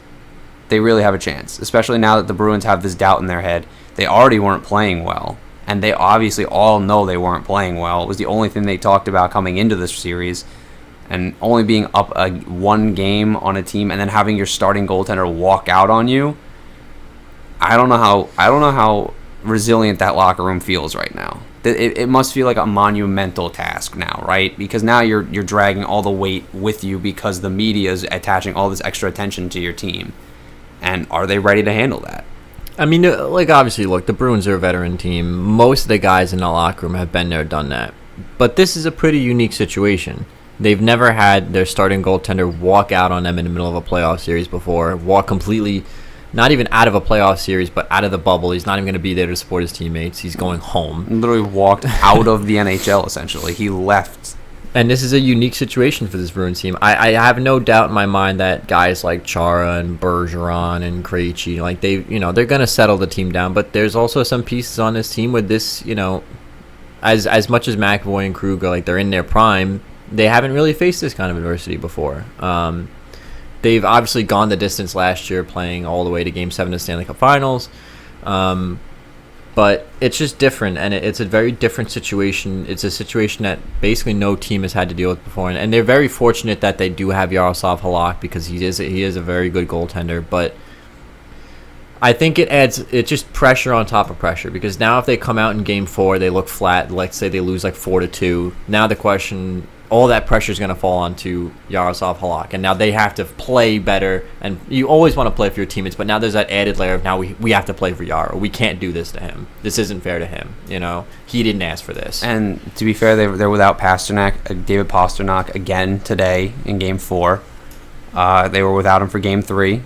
They really have a chance, especially now that the Bruins have this doubt in their head. They already weren't playing well, and they obviously all know they weren't playing well. It was the only thing they talked about coming into this series, and only being up one game on a team and then having your starting goaltender walk out on you. I don't know how resilient that locker room feels right now. It must feel like a monumental task now, right? Because now you're dragging all the weight with you because the media is attaching all this extra attention to your team. And are they ready to handle that? I mean, like, obviously, look, the Bruins are a veteran team. Most of the guys in the locker room have been there, done that. But this is a pretty unique situation. They've never had their starting goaltender walk out on them in the middle of a playoff series before, walk completely, not even out of a playoff series, but out of the bubble. He's not even going to be there to support his teammates. He's going home. Literally walked out of the NHL, essentially. He left. And this is a unique situation for this Bruins team. I have no doubt in my mind that guys like Chara and Bergeron and Krejci, like they're going to settle the team down. But there's also some pieces on this team with this, as much as McAvoy and Krug, like they're in their prime, they haven't really faced this kind of adversity before. They've obviously gone the distance last year, playing all the way to Game 7 of the Stanley Cup Finals. But it's just different, and it's a very different situation. It's a situation that basically no team has had to deal with before, and they're very fortunate that they do have Yaroslav Halak because he is a very good goaltender. But I think it's just pressure on top of pressure, because now if they come out in Game 4, they look flat. Let's say they lose like 4-2. Now the question, all that pressure is going to fall onto Yaroslav Halak, and now they have to play better. And you always want to play for your teammates, but now there's that added layer of now we have to play for Yaro. We can't do this to him. This isn't fair to him. He didn't ask for this. And to be fair, they're without Pasternak, David Pasternak again today in Game 4. They were without him for Game 3.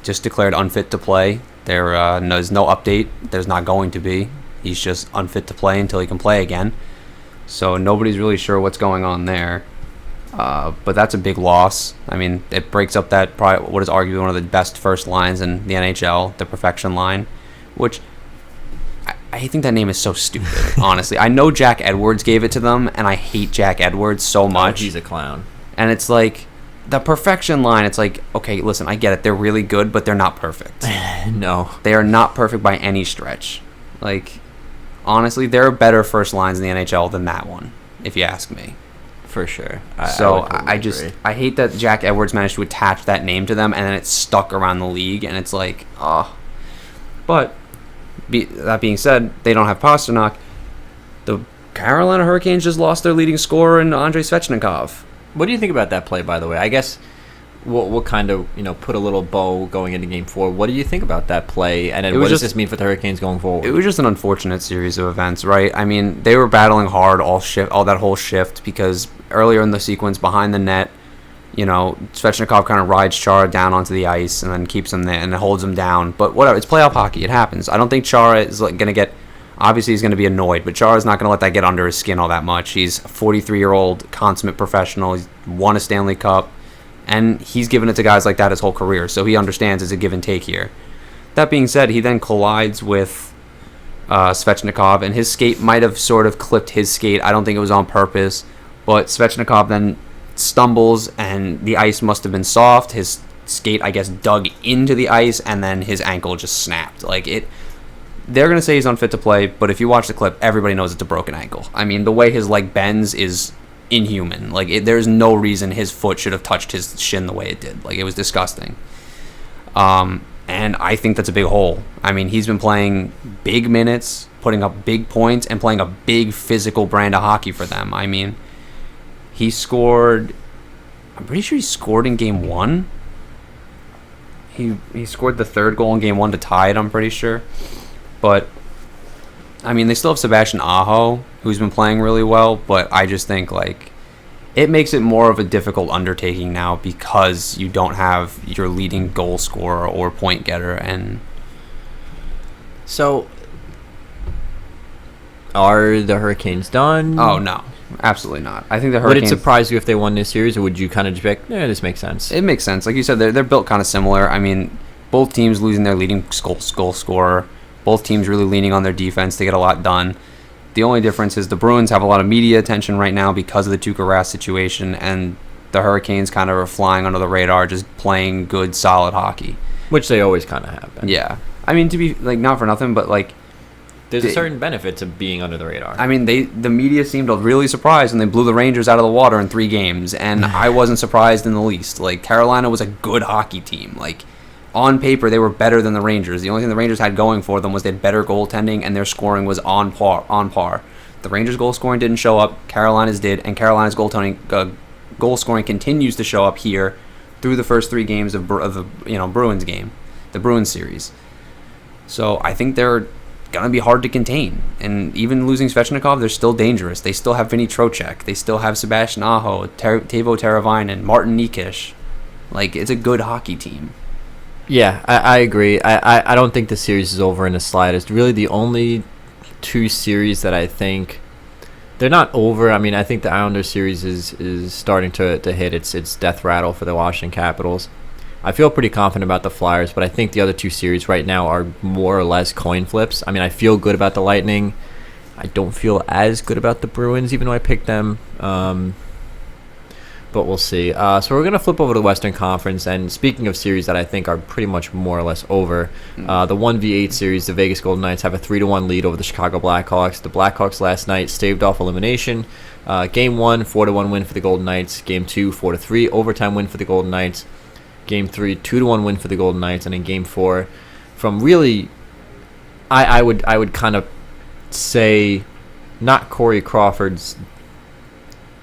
Just declared unfit to play. There's no update. There's not going to be. He's just unfit to play until he can play again. So nobody's really sure what's going on there. But that's a big loss. I mean, it breaks up that probably what is arguably one of the best first lines in the NHL, the perfection line, which I think that name is so stupid, honestly. I know Jack Edwards gave it to them, and I hate Jack Edwards so much. Oh, he's a clown. And it's like, the perfection line, it's like, okay, listen, I get it. They're really good, but they're not perfect. No. They are not perfect by any stretch. Like, honestly, there are better first lines in the NHL than that one, if you ask me. For sure. I hate that Jack Edwards managed to attach that name to them, and then it's stuck around the league, and it's like, oh. But, that being said, they don't have Pasternak. The Carolina Hurricanes just lost their leading scorer in Andrei Svechnikov. What do you think about that play, by the way? I guess we'll kind of, put a little bow going into Game 4. What do you think about that play? And then what does this mean for the Hurricanes going forward? It was just an unfortunate series of events, right? I mean, they were battling hard all that whole shift, because earlier in the sequence, behind the net, Svechnikov kind of rides Chara down onto the ice and then keeps him there and holds him down. But whatever, it's playoff hockey. It happens. I don't think Chara is going to get... Obviously, he's going to be annoyed, but Chara's not going to let that get under his skin all that much. He's a 43-year-old consummate professional. He's won a Stanley Cup, and he's given it to guys like that his whole career, so he understands it's a give and take here. That being said, he then collides with Svechnikov, and his skate might have sort of clipped his skate. I don't think it was on purpose, but Svechnikov then stumbles, and the ice must have been soft. His skate, I guess, dug into the ice, and then his ankle just snapped. They're going to say he's unfit to play, but if you watch the clip, everybody knows it's a broken ankle. I mean, the way his leg bends is inhuman. There's no reason his foot should have touched his shin the way it did. It was disgusting. And I think that's a big hole. I mean, he's been playing big minutes, putting up big points, and playing a big physical brand of hockey for them. I mean, he scored... I'm pretty sure he scored in Game 1. He scored the third goal in Game 1 to tie it, I'm pretty sure. But, I mean, they still have Sebastian Aho, who's been playing really well, but I just think, it makes it more of a difficult undertaking now because you don't have your leading goal scorer or point getter. And so, are the Hurricanes done? Oh, no. Absolutely not. I think the Hurricanes... Would it surprise you if they won this series, or would you kind of just be like, this makes sense? It makes sense. Like you said, they're built kind of similar. I mean, both teams losing their leading goal scorer. Both teams really leaning on their defense to get a lot done. The only difference is the Bruins have a lot of media attention right now because of the Tuukka Rask situation, and the Hurricanes kind of are flying under the radar, just playing good, solid hockey. Which they always kind of have been. Yeah. I mean, to be, not for nothing, but, there's a certain benefit to being under the radar. I mean, the media seemed really surprised when they blew the Rangers out of the water in 3 games, and I wasn't surprised in the least. Like, Carolina was a good hockey team. Like, on paper, they were better than the Rangers. The only thing the Rangers had going for them was they had better goaltending, and their scoring was on par. The Rangers' goal scoring didn't show up. Carolina's did, and Carolina's goal scoring continues to show up here through the first 3 games of the Bruins game, the Bruins series. So I think they're gonna be hard to contain, and even losing Svechnikov, they're still dangerous. They still have Vinny Trocheck. They still have Sebastian Aho, Teuvo Teravainen, Martin Nikish. Like, it's a good hockey team. Yeah, I agree. I don't think the series is over in the slightest. Really, the only 2 series that I think they're not over. I mean, I think the Islanders series is starting to hit its death rattle for the Washington Capitals. I feel pretty confident about the Flyers, but I think the other 2 series right now are more or less coin flips. I mean, I feel good about the Lightning. I don't feel as good about the Bruins, even though I picked them. But we'll see. So we're going to flip over to the Western Conference, and speaking of series that I think are pretty much more or less over, the 1v8 series, the Vegas Golden Knights have a 3-1 lead over the Chicago Blackhawks. The Blackhawks last night staved off elimination. Game 1, 4-1 win for the Golden Knights. Game 2, 4-3 overtime win for the Golden Knights. Game 3, 2-1 win for the Golden Knights, and in Game 4, from really, I would kind of say, not Corey Crawford's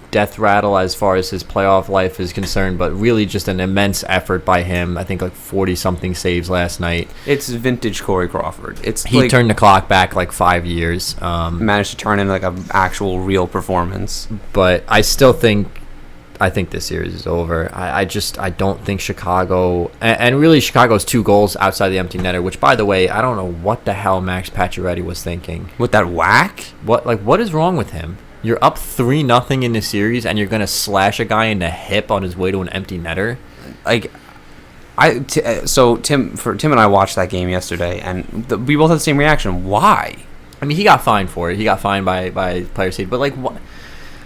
death rattle as far as his playoff life is concerned, but really just an immense effort by him. I think like 40-something saves last night. It's vintage Corey Crawford. He turned the clock back like 5 years. Managed to turn in like an actual real performance. But I still think. I think this series is over. I don't think Chicago, and really Chicago's 2 goals outside the empty netter, which, by the way, I don't know what the hell Max Pacioretty was thinking. With that whack? What is wrong with him? You're up 3-0 in the series, and you're going to slash a guy in the hip on his way to an empty netter? Like, so Tim and I watched that game yesterday, and we both had the same reaction. Why? I mean, he got fined for it. He got fined by player seed, but like what?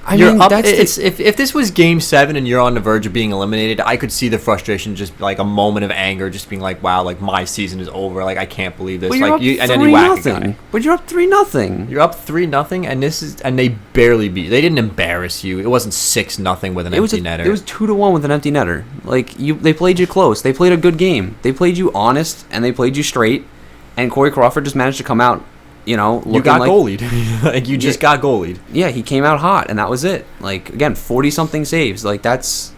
I mean, if this was Game 7 and you're on the verge of being eliminated, I could see the frustration, just like a moment of anger, just being like, "Wow, like my season is over. Like I can't believe this." Well, and then you whack a guy. But you're up 3-0. You're up 3-0, and they barely beat. They didn't embarrass you. It wasn't 6-0 with an empty netter. It was 2-1 with an empty netter. Like they played you close. They played a good game. They played you honest, and they played you straight. And Corey Crawford just managed to come out. You got goalied. Like you just got goalied. Yeah, he came out hot, and that was it. Like again, 40-something saves. Like that's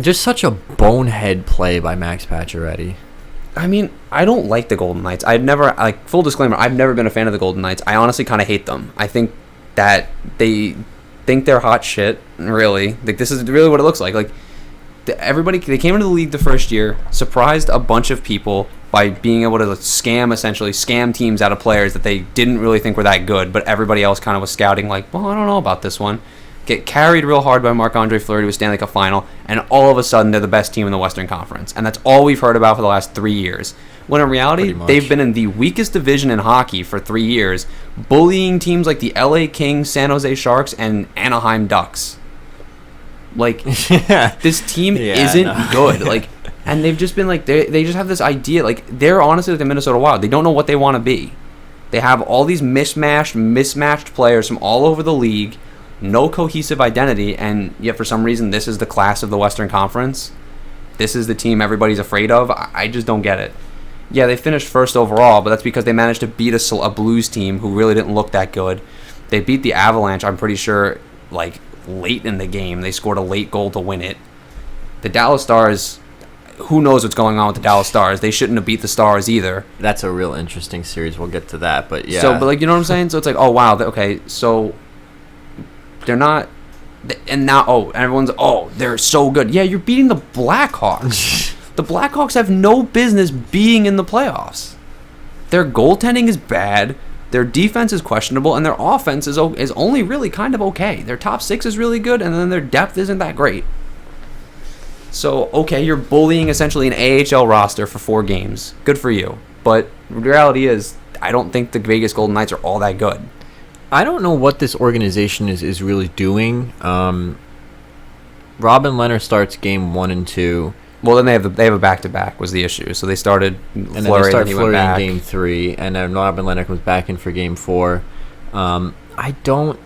just such a bonehead play by Max Pacioretty. I mean, I don't like the Golden Knights. Full disclaimer, I've never been a fan of the Golden Knights. I honestly kind of hate them. I think that they think they're hot shit. Really, like this is really what it looks like. Like they came into the league the first year, surprised a bunch of people by being able to scam teams out of players that they didn't really think were that good, but everybody else kind of was scouting like, well, I don't know about this one. Get carried real hard by Marc-Andre Fleury to a Stanley Cup final, and all of a sudden they're the best team in the Western Conference. And that's all we've heard about for the last 3 years. When in reality, they've been in the weakest division in hockey for 3 years, bullying teams like the LA Kings, San Jose Sharks, and Anaheim Ducks. Like, this team isn't good. Like, and they've just been like, they just have this idea. Like, they're honestly like the Minnesota Wild. They don't know what they want to be. They have all these mismatched players from all over the league, no cohesive identity, and yet for some reason, this is the class of the Western Conference. This is the team everybody's afraid of. I just don't get it. Yeah, they finished first overall, but that's because they managed to beat a Blues team who really didn't look that good. They beat the Avalanche, I'm pretty sure, like, late in the game. They scored a late goal to win it. The Dallas Stars, who knows what's going on with the Dallas Stars? They shouldn't have beat the Stars either. That's a real interesting series. We'll get to that, but yeah. So, but like, you know what I'm saying? So it's like, oh wow, okay, so they're not, and now everyone's they're so good. Yeah, you're beating the Blackhawks. The Blackhawks have no business being in the playoffs. Their goaltending is bad. Their defense is questionable, and their offense is only really kind of okay. Their top 6 is really good, and then their depth isn't that great. So, okay, you're bullying essentially an AHL roster for 4 games. Good for you. But the reality is, I don't think the Vegas Golden Knights are all that good. I don't know what this organization is really doing. Robin Leonard starts game 1 and 2. Well, then they have a back-to-back was the issue. So they started And then Fleury, they start and he went Fleury in back. game 3, and then Robin Leonard comes back in for game 4. I don't.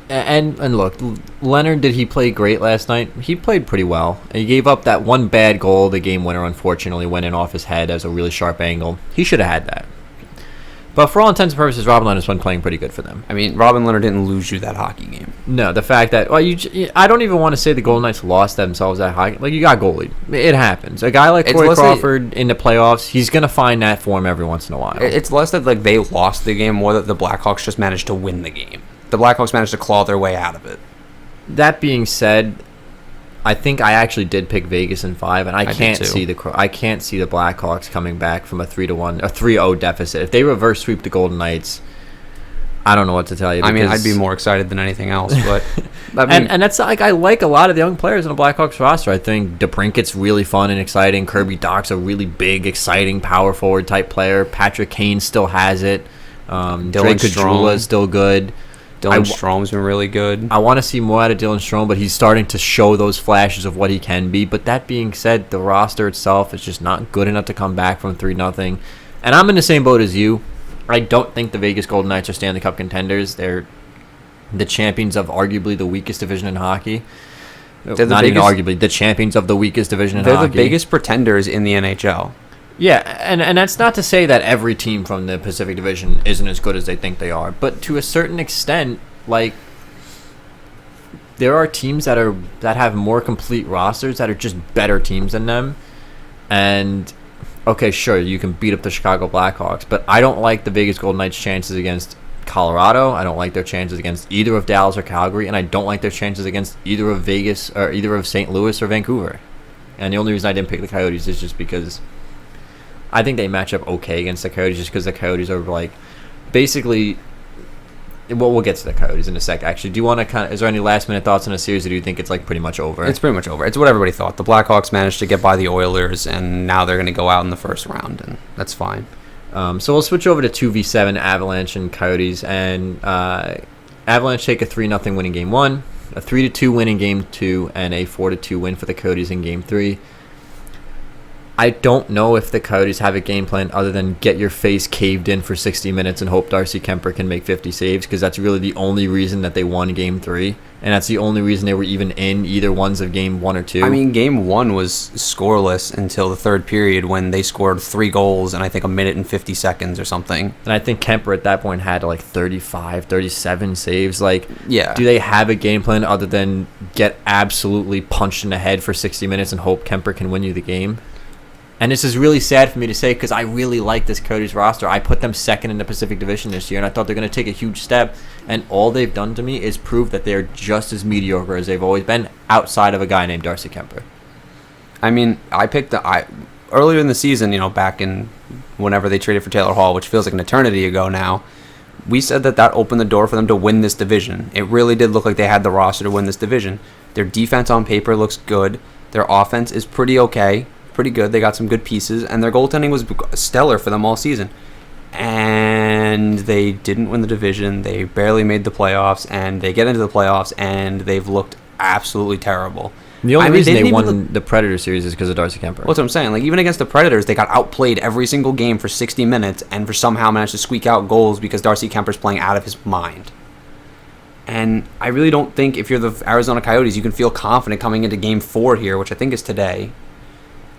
And look, Leonard, did he play great last night? He played pretty well. He gave up that one bad goal. The game winner, unfortunately, went in off his head as a really sharp angle. He should have had that. But for all intents and purposes, Robin Leonard's been playing pretty good for them. I mean, Robin Leonard didn't lose you that hockey game. No, the fact that I don't even want to say the Golden Knights lost themselves that high. Like, you got goalied. It happens. A guy like Corey Crawford in the playoffs, he's gonna find that form every once in a while. It's less that like they lost the game, more that the Blackhawks just managed to win the game. The Blackhawks managed to claw their way out of it. That being said, I think I actually did pick Vegas in 5, and I can't see the Blackhawks coming back from a 3-1, a 3-0 deficit. If they reverse sweep the Golden Knights, I don't know what to tell you. I mean, I'd be more excited than anything else, but and that's like, I like a lot of the young players on the Blackhawks roster. I think DeBrincat's really fun and exciting. Kirby Dach's a really big, exciting power forward type player. Patrick Kane still has it. Drake Kadrula is still good. Dylan Strom's been really good. I want to see more out of Dylan Strome, but he's starting to show those flashes of what he can be. But that being said, the roster itself is just not good enough to come back from 3-0. And I'm in the same boat as you. I don't think the Vegas Golden Knights are Stanley Cup contenders. They're the champions of arguably the weakest division in hockey. Not even arguably, the champions of the weakest division in hockey. They're the biggest pretenders in the NHL. Yeah, and that's not to say that every team from the Pacific Division isn't as good as they think they are, but to a certain extent, like, there are teams that have more complete rosters that are just better teams than them. And okay, sure, you can beat up the Chicago Blackhawks, but I don't like the Vegas Golden Knights' chances against Colorado. I don't like their chances against either of Dallas or Calgary, and I don't like their chances against either of Vegas or either of St. Louis or Vancouver. And the only reason I didn't pick the Coyotes is just because I think they match up okay against the Coyotes, just because the Coyotes are like basically. Well, we'll get to the Coyotes in a sec. Actually, do you want to is there any last minute thoughts on the series, or do you think it's like pretty much over? It's pretty much over. It's what everybody thought. The Blackhawks managed to get by the Oilers, and now they're going to go out in the first round, and that's fine. So we'll switch over to 2v7 Avalanche and Coyotes, and Avalanche take a 3-0 win in Game 1, a 3-2 win in Game 2, and a 4-2 win for the Coyotes in Game 3. I don't know if the Coyotes have a game plan other than get your face caved in for 60 minutes and hope Darcy Kemper can make 50 saves, because that's really the only reason that they won Game 3, and that's the only reason they were even in either ones of Game 1 or 2. I mean, Game 1 was scoreless until the third period when they scored 3 goals in, I think, a minute and 50 seconds or something. And I think Kemper at that point had like 35, 37 saves. Like, yeah. Do they have a game plan other than get absolutely punched in the head for 60 minutes and hope Kemper can win you the game? And this is really sad for me to say, because I really like this Coyotes roster. I put them second in the Pacific Division this year, and I thought they're going to take a huge step. And all they've done to me is prove that they're just as mediocre as they've always been, outside of a guy named Darcy Kemper. I mean, I picked earlier in the season, back in whenever they traded for Taylor Hall, which feels like an eternity ago now. We said that opened the door for them to win this division. It really did look like they had the roster to win this division. Their defense on paper looks good. Their offense is pretty okay. Pretty good. They got some good pieces, and their goaltending was stellar for them all season. And they didn't win the division. They barely made the playoffs, and they get into the playoffs, and they've looked absolutely terrible. The only reason they won the Predator series is because of Darcy Kemper. What's what I'm saying? Like, even against the Predators, they got outplayed every single game for 60 minutes, and for somehow managed to squeak out goals because Darcy Kemper's playing out of his mind. And I really don't think if you're the Arizona Coyotes, you can feel confident coming into Game 4 here, which I think is today,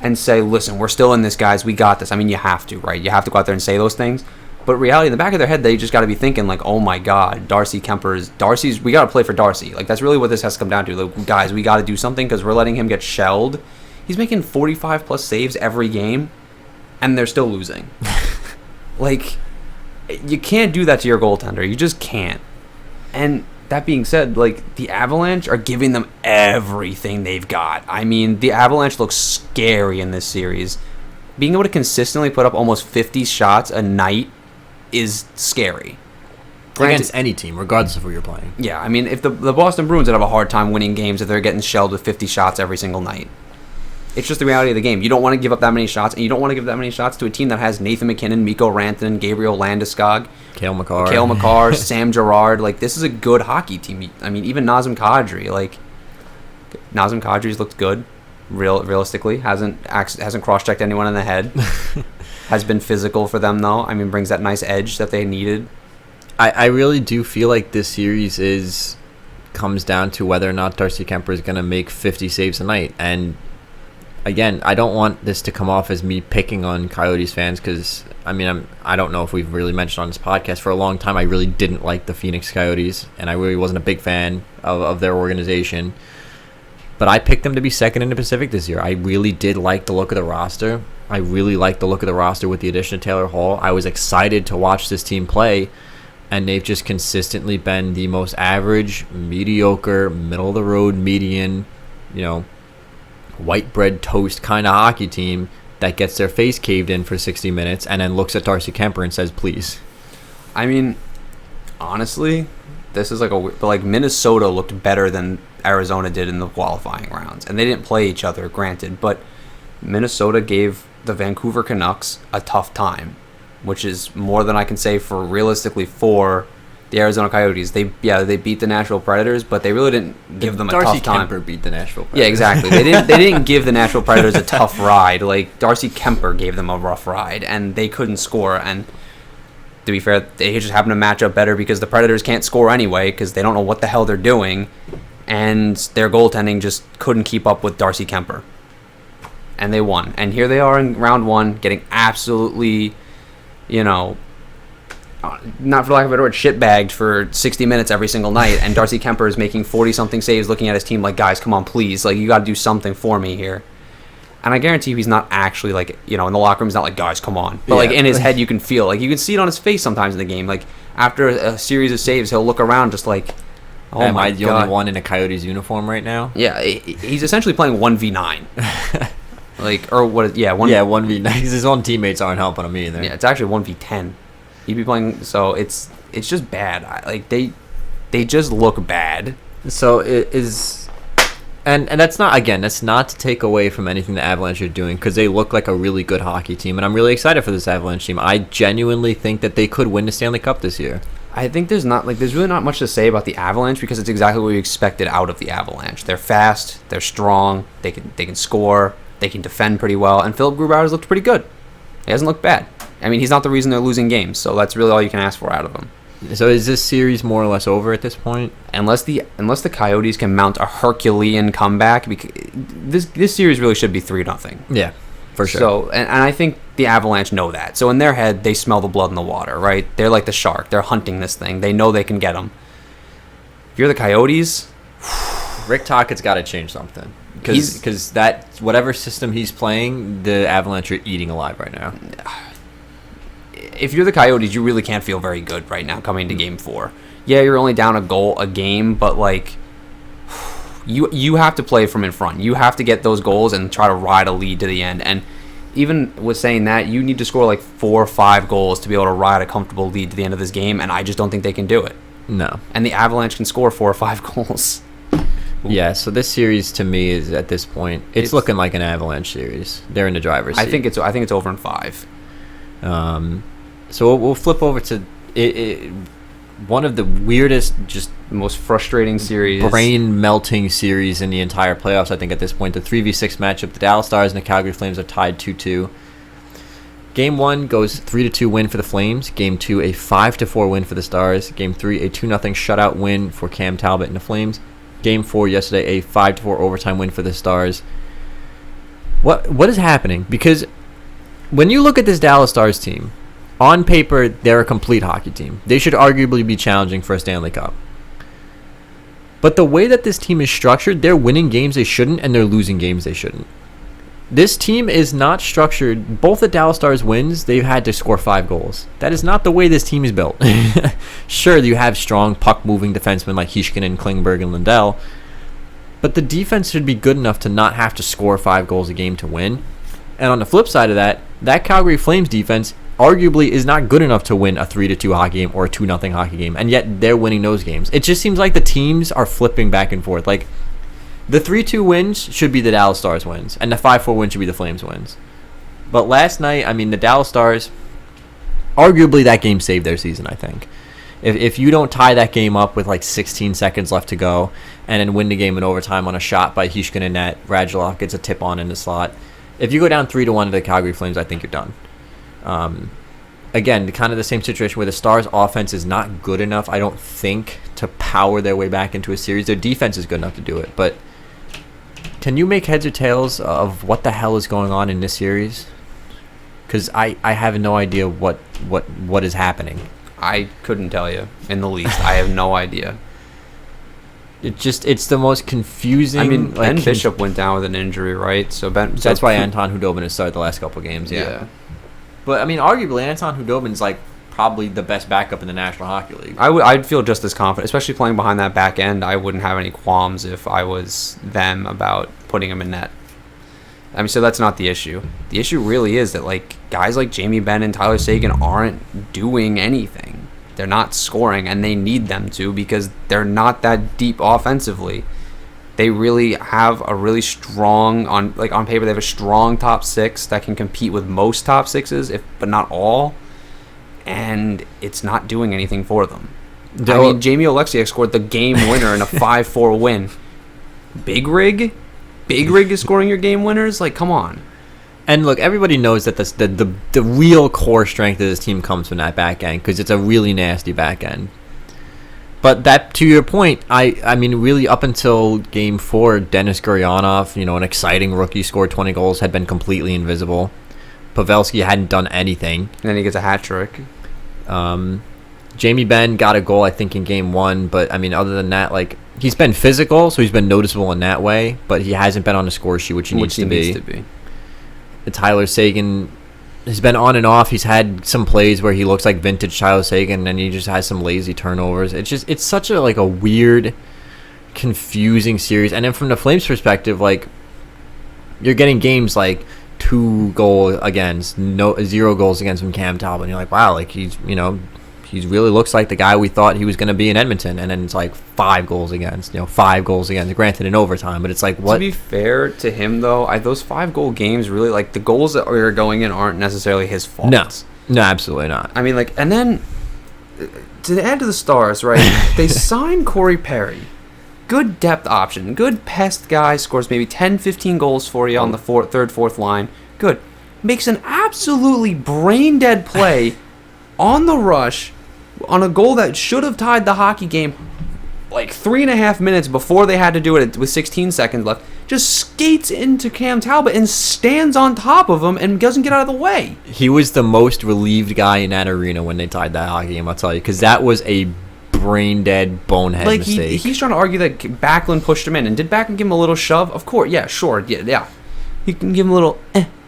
and say, listen, we're still in this, guys. We got this. I mean, you have to, right? You have to go out there and say those things. But reality, in the back of their head, they just got to be thinking, like, oh, my God, we got to play for Darcy. Like, that's really what this has to come down to. Like, guys, we got to do something because we're letting him get shelled. He's making 45-plus saves every game, and they're still losing. Like, you can't do that to your goaltender. You just can't. And that being said, like, the Avalanche are giving them everything they've got. I mean, the Avalanche looks scary in this series. Being able to consistently put up almost 50 shots a night is scary. Against any team, regardless of who you're playing. Yeah, I mean, if the Boston Bruins would have a hard time winning games if they're getting shelled with 50 shots every single night. It's just the reality of the game. You don't want to give up that many shots, and you don't want to give that many shots to a team that has Nathan McKinnon, Mikko Rantanen, Gabriel Landeskog, Cale Makar, Sam Girard. Like, this is a good hockey team. I mean, even Nazem Kadri. Like, Nazem Kadri's looked good. realistically. Hasn't cross-checked anyone in the head. Has been physical for them, though. I mean, brings that nice edge that they needed. I really do feel like this series comes down to whether or not Darcy Kemper is going to make 50 saves a night. And again, I don't want this to come off as me picking on Coyotes fans because, I mean, I don't know if we've really mentioned on this podcast. For a long time, I really didn't like the Phoenix Coyotes, and I really wasn't a big fan of their organization. But I picked them to be second in the Pacific this year. I really did like the look of the roster. I really liked the look of the roster with the addition of Taylor Hall. I was excited to watch this team play, and they've just consistently been the most average, mediocre, middle-of-the-road, median, white bread toast kind of hockey team that gets their face caved in for 60 minutes and then looks at Darcy Kemper and says, please. I mean, honestly, this is like Minnesota looked better than Arizona did in the qualifying rounds. And they didn't play each other, granted, but Minnesota gave the Vancouver Canucks a tough time, which is more than I can say for the Arizona Coyotes. They beat the Nashville Predators, but they really didn't give them a tough time. Darcy Kemper beat the Nashville Predators. Yeah, exactly. They didn't give the Nashville Predators a tough ride. Like, Darcy Kemper gave them a rough ride, and they couldn't score. And to be fair, they just happen to match up better because the Predators can't score anyway because they don't know what the hell they're doing, and their goaltending just couldn't keep up with Darcy Kemper. And they won. And here they are in round one, getting absolutely, not for lack of a better word, shitbagged for 60 minutes every single night. And Darcy Kemper is making 40-something saves looking at his team like, guys, come on, please. Like, you got to do something for me here. And I guarantee you he's not actually, like, in the locker room, he's not like, guys, come on. But, like, in his head, you can feel. Like, you can see it on his face sometimes in the game. Like, after a series of saves, he'll look around just like, oh, am my I the God. only one in a Coyotes uniform right now? Yeah, he's essentially playing 1v9. Like, or what? Yeah, 1v9. His own teammates aren't helping him either. Yeah, it's actually 1v10. He'd be playing, so it's just bad. They just look bad. So it is, and that's not to take away from anything the Avalanche are doing because they look like a really good hockey team, and I'm really excited for this Avalanche team. I genuinely think that they could win the Stanley Cup this year. I think there's really not much to say about the Avalanche because it's exactly what we expected out of the Avalanche. They're fast, they're strong, they can score. They can defend pretty well, and Philip Grubauer's looked pretty good. He hasn't looked bad. I mean, he's not the reason they're losing games, so that's really all you can ask for out of him. So is this series more or less over at this point? Unless the Coyotes can mount a Herculean comeback, because this series really should be 3-0. Yeah, for sure. So, and I think the Avalanche know that. So in their head, they smell the blood in the water, right? They're like the shark. They're hunting this thing. They know they can get them. If you're the Coyotes, Rick Tocchet's got to change something. Because that whatever system he's playing, the Avalanche are eating alive right now. If you're the Coyotes, you really can't feel very good right now coming into Game 4. Yeah, you're only down a goal a game, but like you have to play from in front. You have to get those goals and try to ride a lead to the end. And even with saying that, you need to score like 4 or 5 goals to be able to ride a comfortable lead to the end of this game, and I just don't think they can do it. No. And the Avalanche can score 4 or 5 goals. Yeah, so this series to me is at this point it's looking like an Avalanche series. They're in the driver's seat. I think it's over in 5. So we'll flip over to it, one of the weirdest, just most frustrating series, brain melting series in the entire playoffs. I think at this point, the 3v6 matchup, the Dallas Stars and the Calgary Flames are tied 2-2. Game 1 goes 3-2 win for the Flames. Game 2 a 5-4 win for the Stars. Game 3 a 2-0 shutout win for Cam Talbot and the Flames. Game 4 yesterday, a 5-4 overtime win for the Stars. What is happening? Because when you look at this Dallas Stars team, on paper, they're a complete hockey team. They should arguably be challenging for a Stanley Cup. But the way that this team is structured, they're winning games they shouldn't, and they're losing games they shouldn't. This team is not structured. Both the Dallas Stars wins, they've had to score 5 goals. That is not the way this team is built. Sure, you have strong puck-moving defensemen like Heiskanen, Klingberg, and Lindell, but the defense should be good enough to not have to score 5 goals a game to win. And on the flip side of that Calgary Flames defense arguably is not good enough to win a 3-2 hockey game or a 2-0 hockey game, and yet they're winning those games. It just seems like the teams are flipping back and forth. Like, the 3-2 wins should be the Dallas Stars wins, and the 5-4 win should be the Flames wins. But last night, I mean, the Dallas Stars, arguably that game saved their season, I think. If you don't tie that game up with like 16 seconds left to go and then win the game in overtime on a shot by Heiskanen and net, Radulov gets a tip on in the slot. If you go down 3-1 to the Calgary Flames, I think you're done. Again, kind of the same situation where the Stars' offense is not good enough, I don't think, to power their way back into a series. Their defense is good enough to do it, but can you make heads or tails of what the hell is going on in this series? Because I have no idea what is happening. I couldn't tell you in the least. I have no idea. It's the most confusing. I mean, Ben Bishop went down with an injury, right? So that's why Anton Khudobin has started the last couple of games. Yeah. But I mean, arguably, Anton Khudobin's like probably the best backup in the National Hockey League. I'd feel just as confident, especially playing behind that back end. I wouldn't have any qualms if I was them about putting him in net. I mean, so that's not the issue. The issue really is that like guys like Jamie Benn and Tyler Seguin aren't doing anything. They're not scoring, and they need them to because they're not that deep offensively. They really have a really strong on paper. They have a strong top six that can compete with most top sixes, but not all. And it's not doing anything for them. I mean, Jamie Oleksiak scored the game winner in a 5-4 win. Big Rig is scoring your game winners. Like, come on. And look, everybody knows that the real core strength of this team comes from that back end because it's a really nasty back end. But that, to your point, I mean, really up until Game 4, Denis Gurianov, an exciting rookie, scored 20 goals, had been completely invisible. Pavelski hadn't done anything. And then he gets a hat trick. Jamie Benn got a goal, I think, in Game 1. But, I mean, other than that, like, he's been physical, so he's been noticeable in that way. But he hasn't been on the score sheet, which he needs to be. Tyler Seguin has been on and off. He's had some plays where he looks like vintage Tyler Seguin, and he just has some lazy turnovers. It's such a weird, confusing series. And then from the Flames' perspective, like, you're getting games like 2 goals against, 0 goals against from Cam Talbot. And you're like, wow, like he really looks like the guy we thought he was going to be in Edmonton. And then it's like 5 goals against, 5 goals against, granted in overtime, but it's like, what? To be fair to him, though, those 5-goal games really, like, the goals that are going in aren't necessarily his fault. No, absolutely not. I mean, like, and then to add to the Stars, right, they signed Corey Perry. Good depth option. Good pest guy. Scores maybe 10, 15 goals for you on the third, fourth line. Good. Makes an absolutely brain-dead play on the rush on a goal that should have tied the hockey game like 3.5 minutes before they had to do it with 16 seconds left. Just skates into Cam Talbot and stands on top of him and doesn't get out of the way. He was the most relieved guy in that arena when they tied that hockey game, I'll tell you, because that was a brain-dead bonehead mistake. He's trying to argue that Backlund pushed him in, and did Backlund give him a little shove? Of course, yeah, sure, yeah. He can give him a little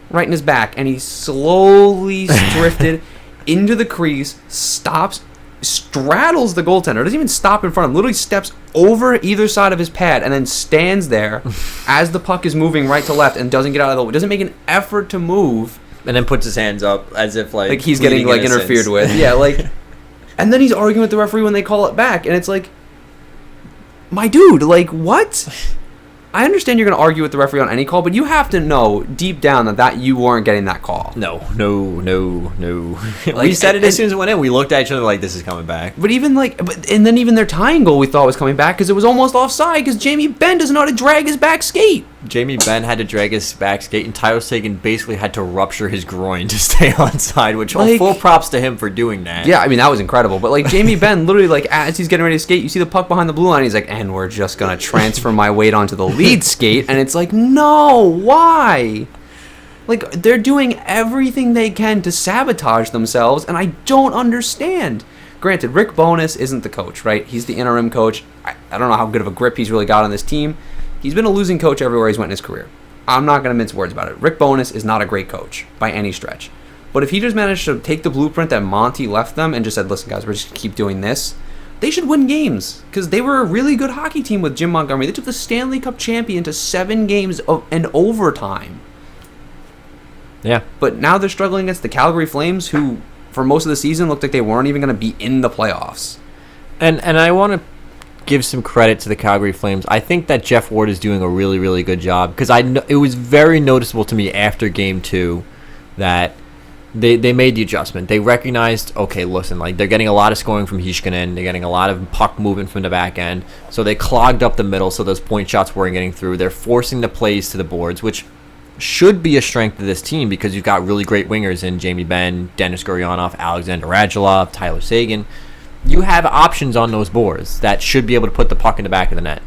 right in his back, and he slowly drifted into the crease, stops, straddles the goaltender, doesn't even stop in front of him, literally steps over either side of his pad, and then stands there as the puck is moving right to left and doesn't get out of the way, doesn't make an effort to move. And then puts his hands up as if like he's getting like interfered with. Yeah, like... And then he's arguing with the referee when they call it back. And it's like, my dude, like, what? I understand you're going to argue with the referee on any call, but you have to know deep down that you weren't getting that call. No. Like, we said it as soon as it went in. We looked at each other like, this is coming back. But even and then even their tying goal we thought was coming back because it was almost offside because Jamie Benn doesn't know how to drag his back skate. Jamie Benn had to drag his back skate, and Tyler Seguin basically had to rupture his groin to stay on side, which full props to him for doing that. Yeah, I mean, that was incredible. But, like, Jamie Benn, literally, like, as he's getting ready to skate, you see the puck behind the blue line, he's like, and we're just going to transfer my weight onto the lead skate. And it's like, no, why? Like, they're doing everything they can to sabotage themselves, and I don't understand. Granted, Rick Bowness isn't the coach, right? He's the interim coach. I don't know how good of a grip he's really got on this team. He's been a losing coach everywhere he's went in his career. I'm not going to mince words about it. Rick Bowness is not a great coach by any stretch. But if he just managed to take the blueprint that Monty left them and just said, listen, guys, we're just going to keep doing this, they should win games because they were a really good hockey team with Jim Montgomery. They took the Stanley Cup champion to 7 games in overtime. Yeah. But now they're struggling against the Calgary Flames, who for most of the season looked like they weren't even going to be in the playoffs. And I want to give some credit to the Calgary Flames. I think that Jeff Ward is doing a really, really good job because it was very noticeable to me after Game 2 that They made the adjustment. They recognized, okay, listen, like they're getting a lot of scoring from Heiskanen. They're getting a lot of puck movement from the back end. So they clogged up the middle so those point shots weren't getting through. They're forcing the plays to the boards, which should be a strength of this team because you've got really great wingers in Jamie Benn, Denis Gurianov, Alexander Radulov, Tyler Seguin. You have options on those boards that should be able to put the puck in the back of the net.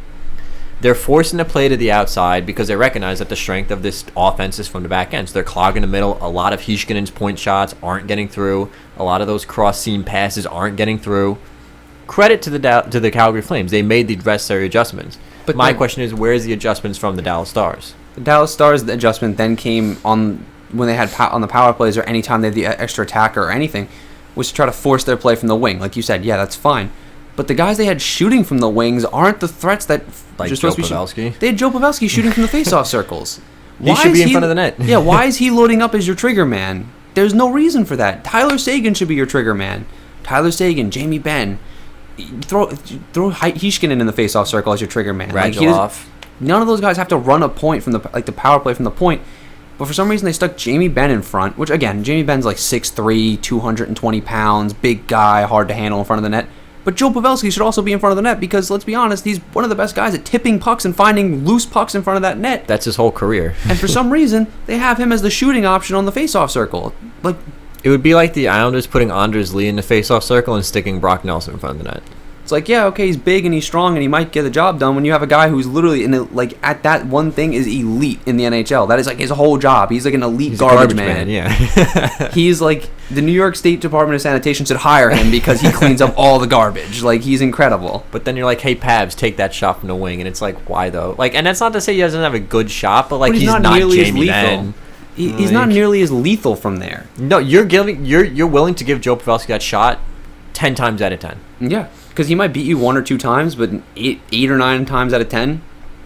They're forcing the play to the outside because they recognize that the strength of this offense is from the back end. So they're clogging the middle. A lot of Heiskanen's point shots aren't getting through. A lot of those cross-seam passes aren't getting through. Credit to the Calgary Flames. They made the necessary adjustments. But my question is, where's the adjustments from the Dallas Stars? The Dallas Stars, the adjustment then came on when they had on the power plays or anytime they had the extra attacker or anything, was to try to force their play from the wing. Like you said, yeah, that's fine. But the guys they had shooting from the wings aren't the threats that like Joe Pavelski. They had Joe Pavelski shooting from the faceoff circles. He should be in front of the net. Yeah, why is he loading up as your trigger man? There's no reason for that. Tyler Seguin should be your trigger man. Tyler Seguin, Jamie Benn. Throw Heiskanen in the faceoff circle as your trigger man. Radulov. None of those guys have to run a point from the power play from the point. But for some reason, they stuck Jamie Benn in front, which, again, Jamie Benn's like 6'3", 220 pounds, big guy, hard to handle in front of the net. But Joe Pavelski should also be in front of the net because, let's be honest, he's one of the best guys at tipping pucks and finding loose pucks in front of that net. That's his whole career. And for some reason, they have him as the shooting option on the faceoff circle. Like, it would be like the Islanders putting Anders Lee in the faceoff circle and sticking Brock Nelson in front of the net. It's like, yeah, okay, he's big and he's strong and he might get the job done when you have a guy who's literally at that one thing is elite in the NHL. That is like his whole job. He's like an elite garbage man. Yeah. He's like the New York State Department of Sanitation should hire him because he cleans up all the garbage. Like, he's incredible. But then you're like, hey, Pabs, take that shot from the wing, and it's like, why though? Like, and that's not to say he doesn't have a good shot, but like he's not Jamie Benn. He's not nearly as lethal from there. No, you're willing to give Joe Pavelski that shot 10 times out of 10. Yeah. Because he might beat you 1 or 2 times, but 8 or 9 times out of 10,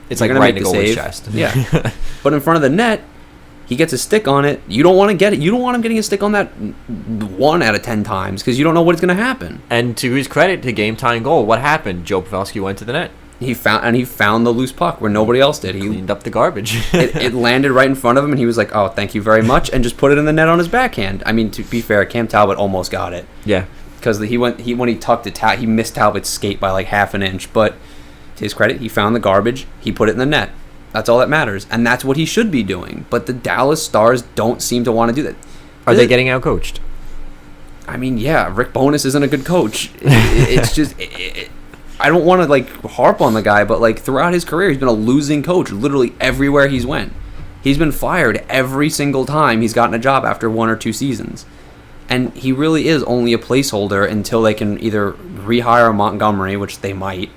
it's like right in the goalie's chest. Yeah. But in front of the net, he gets a stick on it. You don't want to get it. You don't want him getting a stick on that 1 out of 10 times because you don't know what's going to happen. And to his credit, to game-tying goal, what happened? Joe Pavelski went to the net. He found the loose puck where nobody else did. He cleaned up the garbage. it landed right in front of him, and he was like, "Oh, thank you very much," and just put it in the net on his backhand. I mean, to be fair, Cam Talbot almost got it. Yeah. Because when he tucked it, he missed Talbot's skate by like half an inch. But to his credit, he found the garbage. He put it in the net. That's all that matters, and that's what he should be doing. But the Dallas Stars don't seem to want to do that. Are they getting outcoached? I mean, yeah, Rick Bowness isn't a good coach. It's just I don't want to like harp on the guy, but like throughout his career, he's been a losing coach. Literally everywhere he's went, he's been fired every single time he's gotten a job after 1 or 2 seasons. And he really is only a placeholder until they can either rehire Montgomery, which they might,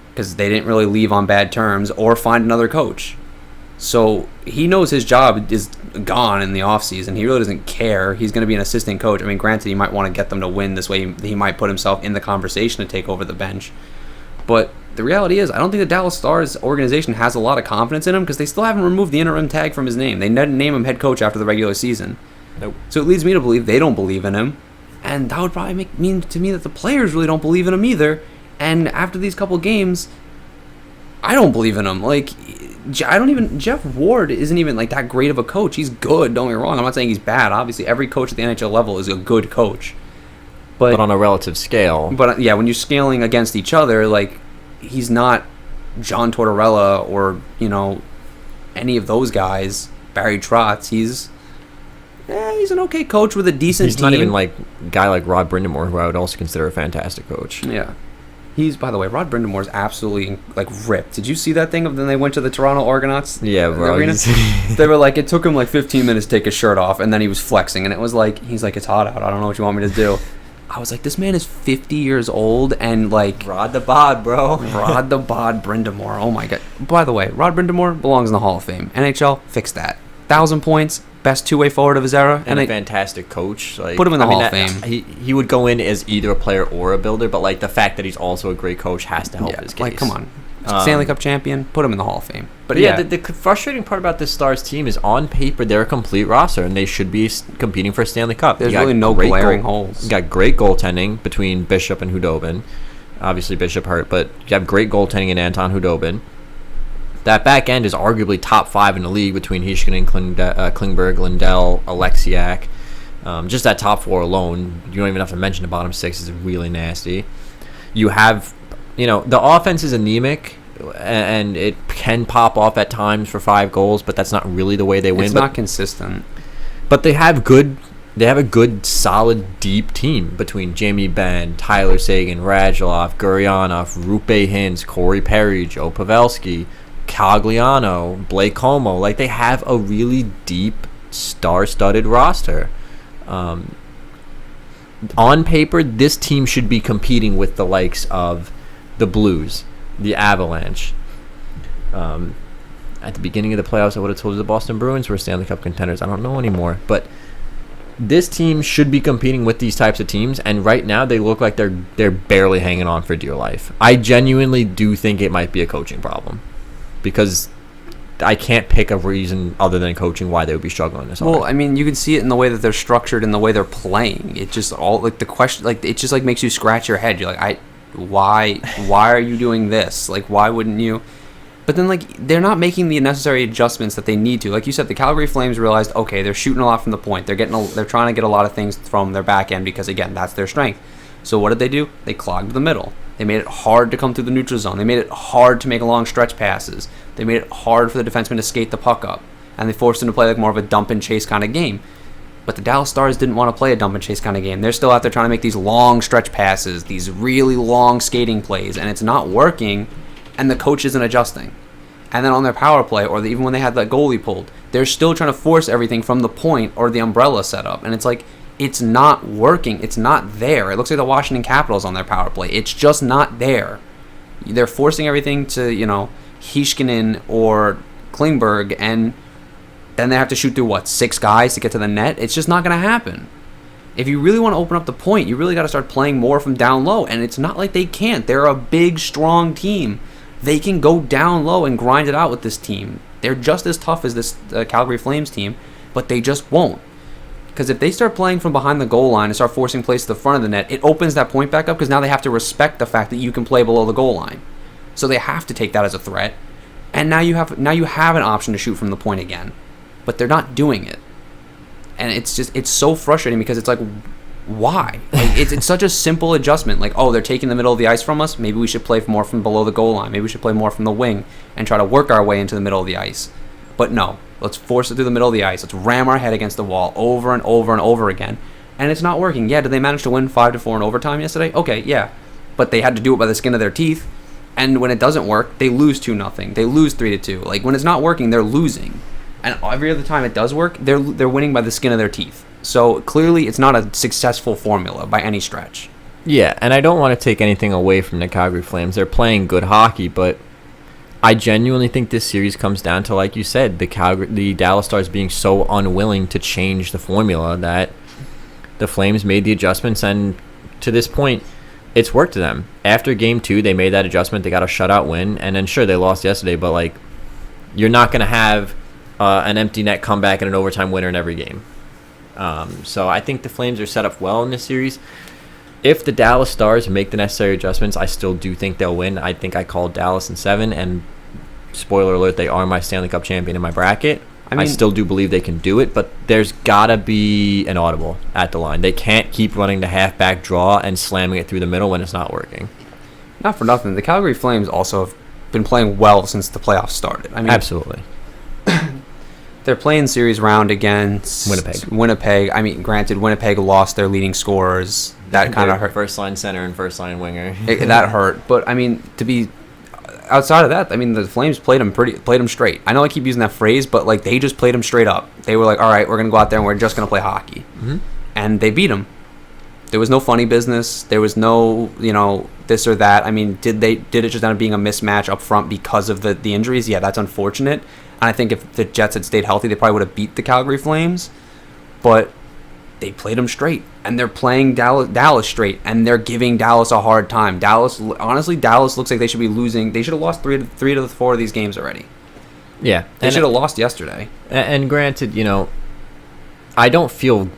because they didn't really leave on bad terms, or find another coach. So he knows his job is gone in the offseason. He really doesn't care. He's going to be an assistant coach. I mean, granted, he might want to get them to win. This way he might put himself in the conversation to take over the bench. But the reality is, I don't think the Dallas Stars organization has a lot of confidence in him because they still haven't removed the interim tag from his name. They didn't name him head coach after the regular season. Nope. So it leads me to believe they don't believe in him, and that would probably mean to me that the players really don't believe in him either. And after these couple games, I don't believe in him. Like, Jeff Ward isn't even like that great of a coach. He's good. Don't get me wrong. I'm not saying he's bad. Obviously, every coach at the NHL level is a good coach, but on a relative scale. But yeah, when you're scaling against each other, like he's not John Tortorella or any of those guys. Barry Trotz. He's an okay coach with a decent team. He's not even like a guy like Rod Brind'Amour, who I would also consider a fantastic coach. Yeah. By the way, Rod Brind'Amour is absolutely like ripped. Did you see that thing of when they went to the Toronto Argonauts? Yeah, bro. They were like, it took him like 15 minutes to take his shirt off, and then he was flexing, and it was like, he's like, it's hot out. I don't know what you want me to do. I was like, this man is 50 years old, and like Rod the Bod, bro. Rod the Bod Brind'Amour. Oh my god. By the way, Rod Brind'Amour belongs in the Hall of Fame. NHL, fix that. 1,000 points. Best two-way forward of his era, and a fantastic coach. Like, put him in the Hall of Fame. He would go in as either a player or a builder, but like the fact that he's also a great coach has to help his case. Like, come on, Stanley Cup champion, put him in the Hall of Fame. But yeah, the frustrating part about this Stars team is on paper they're a complete roster and they should be competing for a Stanley Cup. There's really no glaring holes. You got great goaltending between Bishop and Hudobin. Obviously Bishop hurt, but you have great goaltending in Anton Hudobin. That back end is arguably top 5 in the league between Heiskanen, Klingberg, Lindell, Alexiak. Just that top four alone, you don't even have to mention the bottom six, is really nasty. You have, the offense is anemic, and it can pop off at times for 5 goals, but that's not really the way they win. It's not consistent. But they have a good, solid, deep team between Jamie Benn, Tyler Sagan, Radulov, Guryanov, Rupe Hintz, Corey Perry, Joe Pavelski, Cogliano, Blake Como. Like, they have a really deep, star-studded roster. On paper, this team should be competing with the likes of the Blues, the Avalanche. At the beginning of the playoffs, I would have told you the Boston Bruins were Stanley Cup contenders. I don't know anymore. But this team should be competing with these types of teams, and right now they look like they're barely hanging on for dear life. I genuinely do think it might be a coaching problem, because I can't pick a reason other than coaching why they would be struggling this hard. Well, I mean, you can see it in the way that they're structured and the way they're playing. It just all like the question, like it just like makes you scratch your head. You're like, why are you doing this? Like, why wouldn't you? But then, like, they're not making the necessary adjustments that they need to. Like you said, the Calgary Flames realized, okay, they're shooting a lot from the point. They're trying to get a lot of things from their back end because, again, that's their strength. So what did they do? They clogged the middle. They made it hard to come through the neutral zone. They made it hard to make long stretch passes. They made it hard for the defenseman to skate the puck up. And they forced them to play like more of a dump and chase kind of game. But the Dallas Stars didn't want to play a dump and chase kind of game. They're still out there trying to make these long stretch passes, these really long skating plays, and it's not working, and the coach isn't adjusting. And then on their power play, or even when they had that goalie pulled, they're still trying to force everything from the point or the umbrella setup. And it's like, it's not working. It's not there. It looks like the Washington Capitals on their power play. It's just not there. They're forcing everything to, Heiskanen or Klingberg, and then they have to shoot through, 6 guys to get to the net? It's just not going to happen. If you really want to open up the point, you really got to start playing more from down low. And it's not like they can't. They're a big, strong team. They can go down low and grind it out with this team. They're just as tough as this Calgary Flames team, but they just won't. Because if they start playing from behind the goal line and start forcing plays to the front of the net, it opens that point back up, because now they have to respect the fact that you can play below the goal line. So they have to take that as a threat. And now you have an option to shoot from the point again. But they're not doing it. And it's so frustrating, because it's like, why? Like, it's such a simple adjustment. Like, they're taking the middle of the ice from us. Maybe we should play more from below the goal line. Maybe we should play more from the wing and try to work our way into the middle of the ice. But no, let's force it through the middle of the ice. Let's ram our head against the wall over and over and over again. And it's not working. Yeah, did they manage to win 5-4 in overtime yesterday? Okay, yeah. But they had to do it by the skin of their teeth. And when it doesn't work, they lose 2-0. They lose 3-2. Like, when it's not working, they're losing. And every other time it does work, they're winning by the skin of their teeth. So clearly, it's not a successful formula by any stretch. Yeah, and I don't want to take anything away from the Calgary Flames. They're playing good hockey, but I genuinely think this series comes down to, like you said, the Dallas Stars being so unwilling to change the formula that the Flames made the adjustments, and to this point, it's worked to them. After Game 2, they made that adjustment. They got a shutout win, and then sure, they lost yesterday, but like, you're not going to have an empty net comeback and an overtime winner in every game. So I think the Flames are set up well in this series. If the Dallas Stars make the necessary adjustments, I still do think they'll win. I think I called Dallas in 7, and spoiler alert, they are my Stanley Cup champion in my bracket. I still do believe they can do it, but there's got to be an audible at the line. They can't keep running the halfback draw and slamming it through the middle when it's not working. Not for nothing, the Calgary Flames also have been playing well since the playoffs started. Absolutely. They're playing series round against Winnipeg. I mean, granted, Winnipeg lost their leading scorers. That kind of hurt. First line center and first line winger. That hurt. But I mean, to be outside of that, I mean, the Flames played them straight. I know I keep using that phrase, but like, they just played them straight up. They were like, all right, we're gonna go out there and we're just gonna play hockey, and they beat them. There was no funny business. There was no, this or that. I mean, did it just end up being a mismatch up front because of the injuries? Yeah, that's unfortunate. And I think if the Jets had stayed healthy, they probably would have beat the Calgary Flames. But they played them straight, and they're playing Dallas straight, and they're giving Dallas a hard time. Dallas looks like they should be losing. They should have lost three to the 4 of these games already. Yeah, they should have lost yesterday. And granted, I don't feel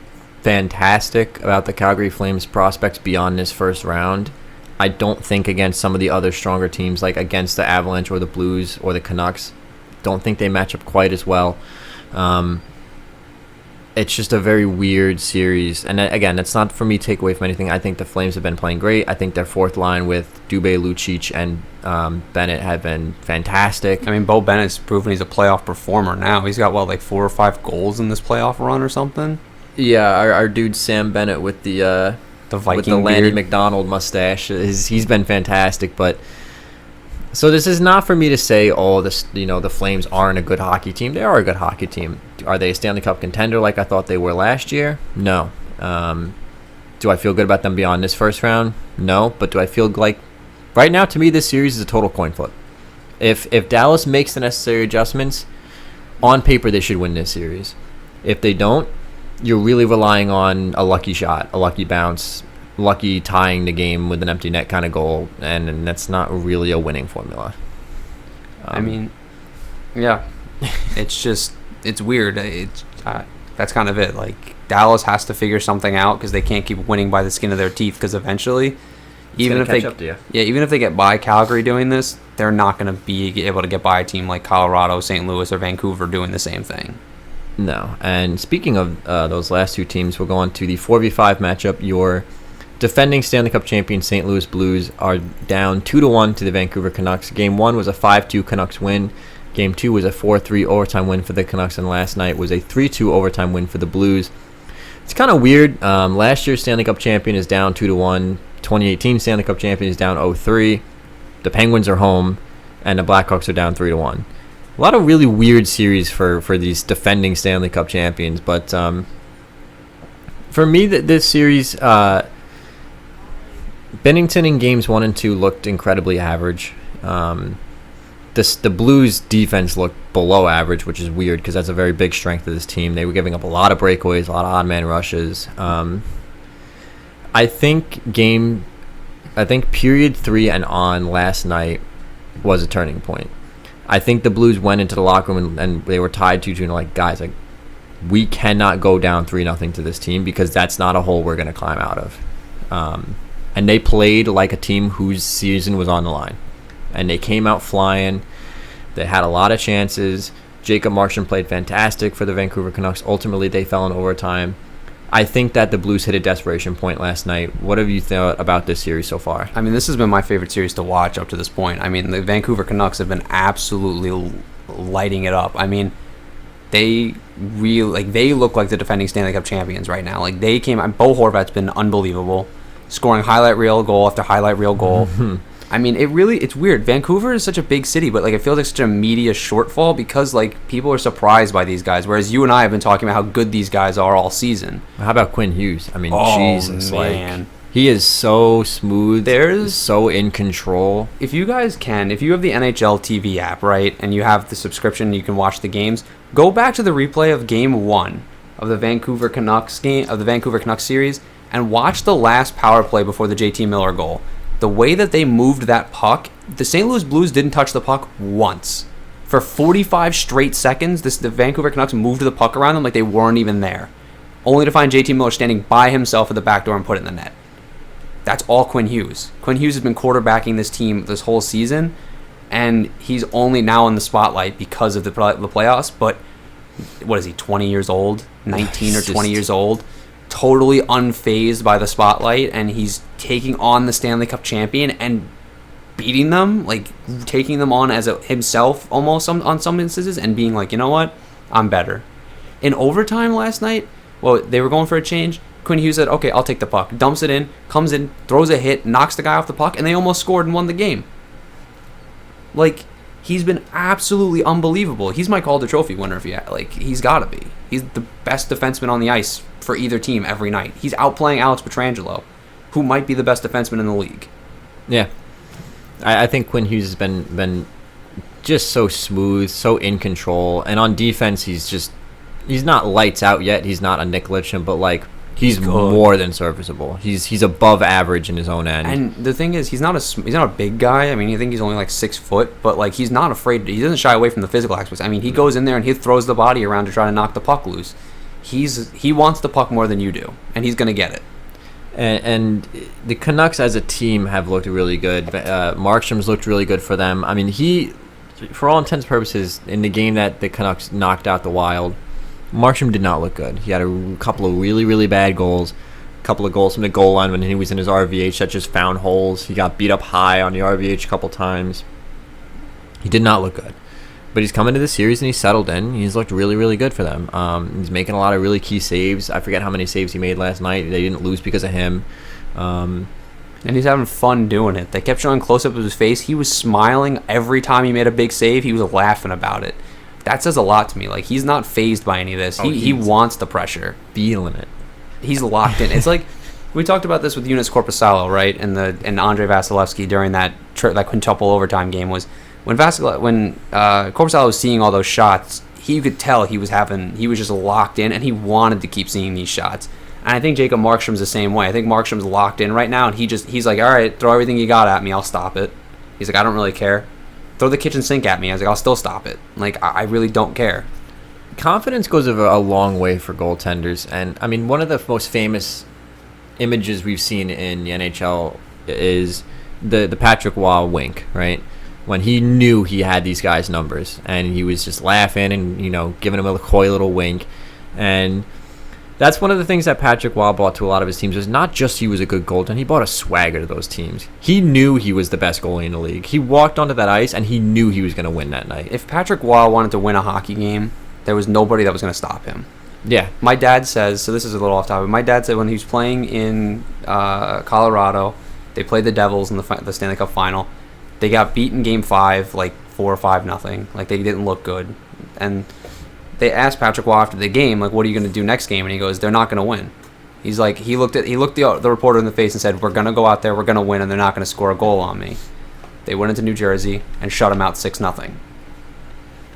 fantastic about the Calgary Flames prospects beyond this first round. I don't think against some of the other stronger teams, like against the Avalanche or the Blues or the Canucks, don't think they match up quite as well. it's just a very weird series. And again, that's not for me to take away from anything. I think the Flames have been playing great. I think their fourth line with Dubé, Lucic, and Bennett have been fantastic. I mean, Bo Bennett's proven he's a playoff performer now. He's got, like 4 or 5 goals in this playoff run or something? Yeah, our dude Sam Bennett with the Viking with the Lanny beard. McDonald mustache, he's been fantastic. But so this is not for me to say, oh, the Flames aren't a good hockey team. They are a good hockey team. Are they a Stanley Cup contender like I thought they were last year? No. Do I feel good about them beyond this first round? No. But do I feel like right now, to me, this series is a total coin flip. If Dallas makes the necessary adjustments, on paper they should win this series. If they don't, you're really relying on a lucky shot, a lucky bounce, lucky tying the game with an empty net kind of goal, and that's not really a winning formula. I mean, yeah, it's weird. That's kind of it. Like, Dallas has to figure something out because they can't keep winning by the skin of their teeth. Because eventually, even if they get by Calgary doing this, they're not going to be able to get by a team like Colorado, St. Louis, or Vancouver doing the same thing. No. And speaking of those last two teams, we'll go on to the 4v5 matchup. Your defending Stanley Cup champion St. Louis Blues are down 2-1 to the Vancouver Canucks. Game 1 was a 5-2 Canucks win. Game 2 was a 4-3 overtime win for the Canucks, and last night was a 3-2 overtime win for the Blues. It's kind of weird. Last year's Stanley Cup champion is down 2-1. 2018 Stanley Cup champion is down 0-3. The Penguins are home, and the Blackhawks are down 3-1. A lot of really weird series for these defending Stanley Cup champions, but for me, this series, Bennington in games 1 and 2 looked incredibly average. The Blues defense looked below average, which is weird because that's a very big strength of this team. They were giving up a lot of breakaways, a lot of odd man rushes. I think period 3 and on last night was a turning point. I think the Blues went into the locker room and they were tied 2-2 and like, guys, like, we cannot go down 3-0 to this team because that's not a hole we're going to climb out of. And they played like a team whose season was on the line. And they came out flying. They had a lot of chances. Jacob Markstrom played fantastic for the Vancouver Canucks. Ultimately, they fell in overtime. I think that the Blues hit a desperation point last night. What have you thought about this series so far? I mean, this has been my favorite series to watch up to this point. I mean, the Vancouver Canucks have been absolutely lighting it up. I mean, they look like the defending Stanley Cup champions right now. Like, they came. Bo Horvat's been unbelievable, scoring highlight reel goal after highlight reel goal. I mean, it's weird. Vancouver is such a big city, but like it feels like such a media shortfall because like people are surprised by these guys, whereas you and I have been talking about how good these guys are all season. How about Quinn Hughes? I mean, Jesus, man. Like, he is so smooth. He's so in control. If you have the NHL TV app, right, and you have the subscription, you can watch the games. Go back to the replay of Game 1 of the Vancouver Canucks series and watch the last power play before the JT Miller goal. The way that they moved that puck, the St. Louis Blues didn't touch the puck once. For 45 straight seconds, the Vancouver Canucks moved the puck around them like they weren't even there, only to find JT Miller standing by himself at the back door and put it in the net. That's all Quinn Hughes. Quinn Hughes has been quarterbacking this team this whole season, and he's only now in the spotlight because of the playoffs, but what is he, 20 years old? 19 or 20 years old? Totally unfazed by the spotlight, and he's taking on the Stanley Cup champion and beating them, like taking them on as himself almost on some instances, and being like, you know what, I'm better. In overtime last night, well, they were going for a change. Quinn Hughes said, okay, I'll take the puck. Dumps it in, comes in, throws a hit, knocks the guy off the puck, and they almost scored and won the game. Like, he's been absolutely unbelievable. He's my Calder Trophy winner, he's got to be. He's the best defenseman on the ice for either team every night. He's outplaying Alex Pietrangelo, who might be the best defenseman in the league. Yeah. I think Quinn Hughes has been just so smooth, so in control. And on defense, he's not lights out yet. He's not a Nick Litcham, but like he's more than serviceable. He's above average in his own end. And the thing is, he's not a big guy. I mean, I think he's only like 6 foot, but like he's not afraid. He doesn't shy away from the physical aspects. I mean, he goes in there and he throws the body around to try to knock the puck loose. He wants the puck more than you do, and he's gonna get it. And the Canucks as a team have looked really good. Markstrom's looked really good for them. I mean, he, for all intents and purposes, in the game that the Canucks knocked out the Wild, Markstrom did not look good. He had a couple of really, really bad goals. A couple of goals from the goal line when he was in his RVH that just found holes. He got beat up high on the RVH a couple times. He did not look good. But he's come into the series and he's settled in. He's looked really, really good for them. He's making a lot of really key saves. I forget how many saves he made last night. They didn't lose because of him. And he's having fun doing it. They kept showing close-up of his face. He was smiling every time he made a big save. He was laughing about it. That says a lot to me. Like, he's not fazed by any of this. He wants the pressure. Feeling it. He's locked in. It's like we talked about this with Eunice Corpusalo, right? And Andre Vasilevsky during that quintuple overtime game was when Corpusalo was seeing all those shots, you could tell he was just locked in and he wanted to keep seeing these shots. And I think Jacob Markstrom's the same way. I think Markstrom's locked in right now, and he's like, all right, throw everything you got at me, I'll stop it. He's like, I don't really care. Throw the kitchen sink at me. I was like, I'll still stop it. Like, I really don't care. Confidence goes a long way for goaltenders, and I mean, one of the most famous images we've seen in the NHL is the Patrick Waugh wink, right? When he knew he had these guys' numbers, and he was just laughing and giving them a coy little wink, and that's one of the things that Patrick Waugh brought to a lot of his teams was not just he was a good goaltender, he brought a swagger to those teams. He knew he was the best goalie in the league. He walked onto that ice, and he knew he was going to win that night. If Patrick Waugh wanted to win a hockey game, there was nobody that was going to stop him. Yeah. My dad says, so this is a little off topic, my dad said when he was playing in Colorado, they played the Devils in the Stanley Cup final. They got beaten Game 5, like 4 or 5-0. Like, they didn't look good. And they asked Patrick Waugh after the game, like, what are you going to do next game? And he goes, they're not going to win. He's like, he looked the reporter in the face and said, we're going to go out there, we're going to win, and they're not going to score a goal on me. They went into New Jersey and shut him out 6-0.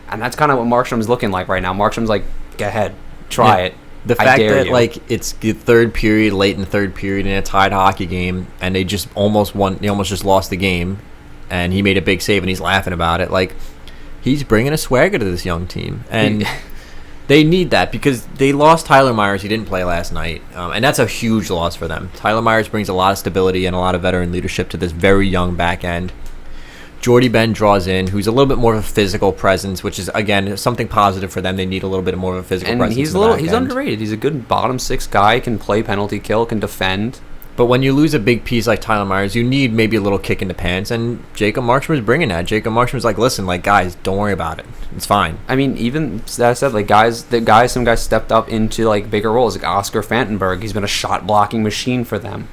And that's kind of what Markstrom's looking like right now. Markstrom's like, go ahead, try it. The fact that like it's the third period, late in the third period in a tied hockey game, and they just almost won. They almost just lost the game, and he made a big save, and he's laughing about it. Like, he's bringing a swagger to this young team, and they need that because they lost Tyler Myers. He didn't play last night, and that's a huge loss for them. Tyler Myers brings a lot of stability and a lot of veteran leadership to this very young back end. Jordy Ben draws in, who's a little bit more of a physical presence, which is, again, something positive for them. They need a little bit more of a physical presence. And he's underrated. He's a good bottom six guy, can play penalty kill, can defend. But when you lose a big piece like Tyler Myers, you need maybe a little kick in the pants, and Jacob Markstrom is bringing that. Jacob Markstrom is like, listen, like, guys, don't worry about it. It's fine. I mean, even that said, like, some guys stepped up into, like, bigger roles, like Oscar Fantenberg. He's been a shot-blocking machine for them.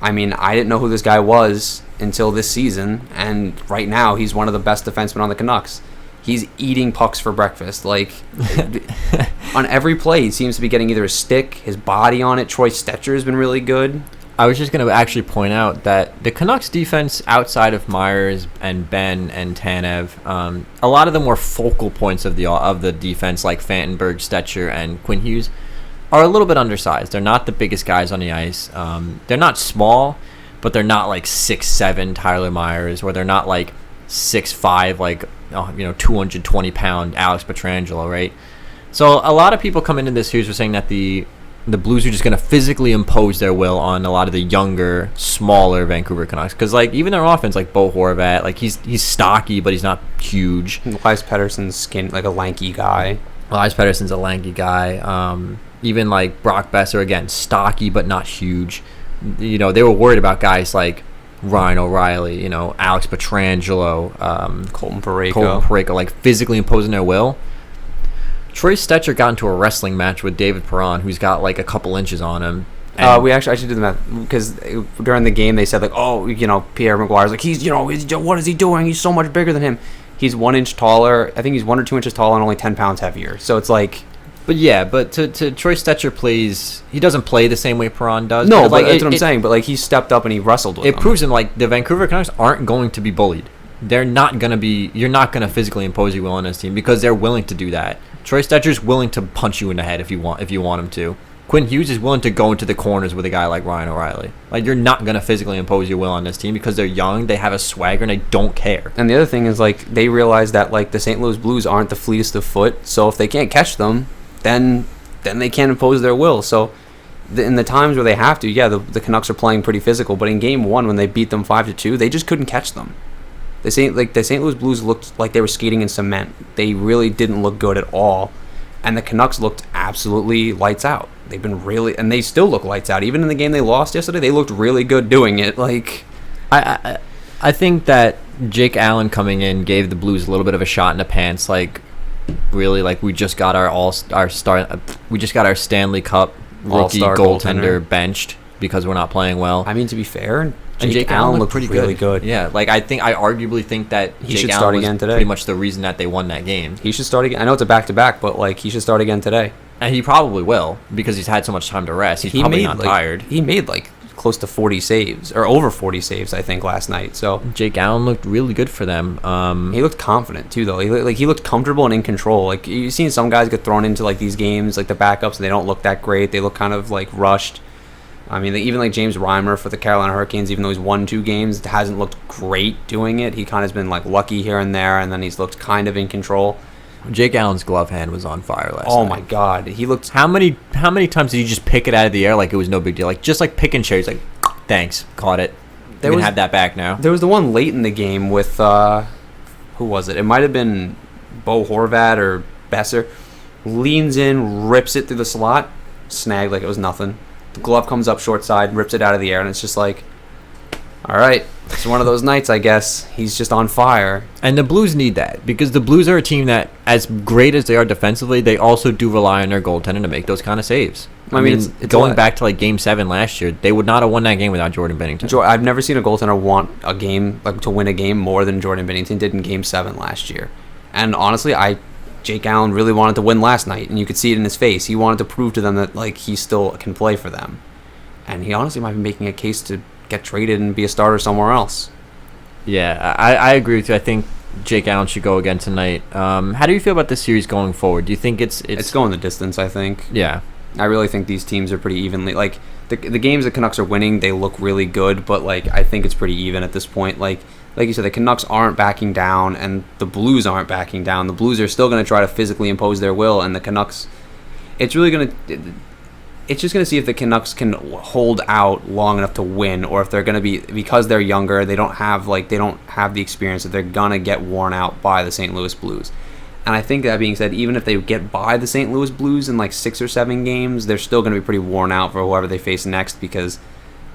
I mean, I didn't know who this guy was until this season, and right now he's one of the best defensemen on the Canucks. He's eating pucks for breakfast. Like, on every play, he seems to be getting either a stick, his body on it. Troy Stetcher has been really good. I was just going to actually point out that the Canucks defense outside of Myers and Ben and Tanev, a lot of them were focal points of the defense, like Fantenberg, Stetcher, and Quinn Hughes, are a little bit undersized. They're not the biggest guys on the ice. They're not small, but they're not like 6'7" Tyler Myers, or they're not like 6'5", like 220-pound Alex Pietrangelo, right? So a lot of people come into this series were saying that the Blues are just going to physically impose their will on a lot of the younger, smaller Vancouver Canucks. Because, like, even their offense, like Bo Horvat, like, he's stocky, but he's not huge. Elias Pettersson's skin, like a lanky guy. Elias Pettersson's a lanky guy. Even, like, Brock Besser, again, stocky, but not huge. They were worried about guys like Ryan O'Reilly, Alex Pietrangelo, Colton Parayko, like, physically imposing their will. Troy Stetcher got into a wrestling match with David Perron, who's got like a couple inches on him. We actually did the math because during the game they said like, Pierre Maguire's like, what is he doing? He's so much bigger than him. He's 1 inch taller. I think he's 1 or 2 inches taller and only 10 pounds heavier. So it's like, but to Troy Stetcher he doesn't play the same way Perron does. No, but that's what I'm saying. But like, he stepped up and he wrestled with him. It proves him like the Vancouver Canucks aren't going to be bullied. They're not going to be. You're not going to physically impose your will on this team because they're willing to do that. Troy Stetcher's willing to punch you in the head if you want him to. Quinn Hughes is willing to go into the corners with a guy like Ryan O'Reilly. Like, you're not going to physically impose your will on this team because they're young, they have a swagger, and they don't care. And the other thing is, like, they realize that, like, the St. Louis Blues aren't the fleetest of foot, so if they can't catch them, then they can't impose their will. So in the times where they have to, the Canucks are playing pretty physical, but in Game 1 when they beat them 5-2, they just couldn't catch them. The St. Louis Blues looked like they were skating in cement. They really didn't look good at all. And the Canucks looked absolutely lights out. They've been really, and they still look lights out. Even in the game they lost yesterday, they looked really good doing it. Like, I think that Jake Allen coming in gave the Blues a little bit of a shot in the pants. Like, really, like we just got our Stanley Cup rookie All-star goaltender benched because we're not playing well. I mean, to be fair, Jake Allen looked pretty really good. Yeah, like I arguably think that He Jake should Allen start was again today. pretty much the reason that they won that game. He should start again. I know it's a back-to-back, but like he should start again today. And he probably will because he's had so much time to rest. He's probably not tired. He made like close to 40 saves or over 40 saves, I think, last night. So Jake Allen looked really good for them. He looked confident too, though. He looked comfortable and in control. Like you've seen some guys get thrown into like these games, like the backups, and they don't look that great. They look kind of like rushed. I mean, even like James Reimer for the Carolina Hurricanes, even though he's won 2 games, hasn't looked great doing it. He kind of has been like lucky here and there, and then he's looked kind of in control. Jake Allen's glove hand was on fire last night. Oh my God, he looked. How many times did he just pick it out of the air like it was no big deal? Like just like picking cherries, like thanks, caught it. You can have that back now. There was the one late in the game with who was it? It might have been Bo Horvat or Besser. Leans in, rips it through the slot, snagged like it was nothing. The glove comes up short side, rips it out of the air, and it's just like, all right, it's one of those nights, I guess. He's just on fire. And the Blues need that because the Blues are a team that, as great as they are defensively, they also do rely on their goaltender to make those kind of saves. I mean, it's going back to like Game 7 last year, they would not have won that game without Jordan Binnington. I've never seen a goaltender want a game, like to win a game more than Jordan Binnington did in Game 7 last year. And honestly, Jake Allen really wanted to win last night, and you could see it in his face. He wanted to prove to them that like he still can play for them. And he honestly might be making a case to get traded and be a starter somewhere else. Yeah, I agree with you. I think Jake Allen should go again tonight. How do you feel about this series going forward? Do you think it's going the distance, I think. Yeah. I really think these teams are pretty evenly. Like, the games the Canucks are winning, they look really good, but, like, I think it's pretty even at this point. Like you said, the Canucks aren't backing down, and the Blues aren't backing down. The Blues are still going to try to physically impose their will, and the Canucks, it's just going to see if the Canucks can hold out long enough to win, or if they're going to be, because they're younger, they don't have the experience, that they're going to get worn out by the St. Louis Blues. And I think that being said, even if they get by the St. Louis Blues in like 6 or 7 games, they're still going to be pretty worn out for whoever they face next, because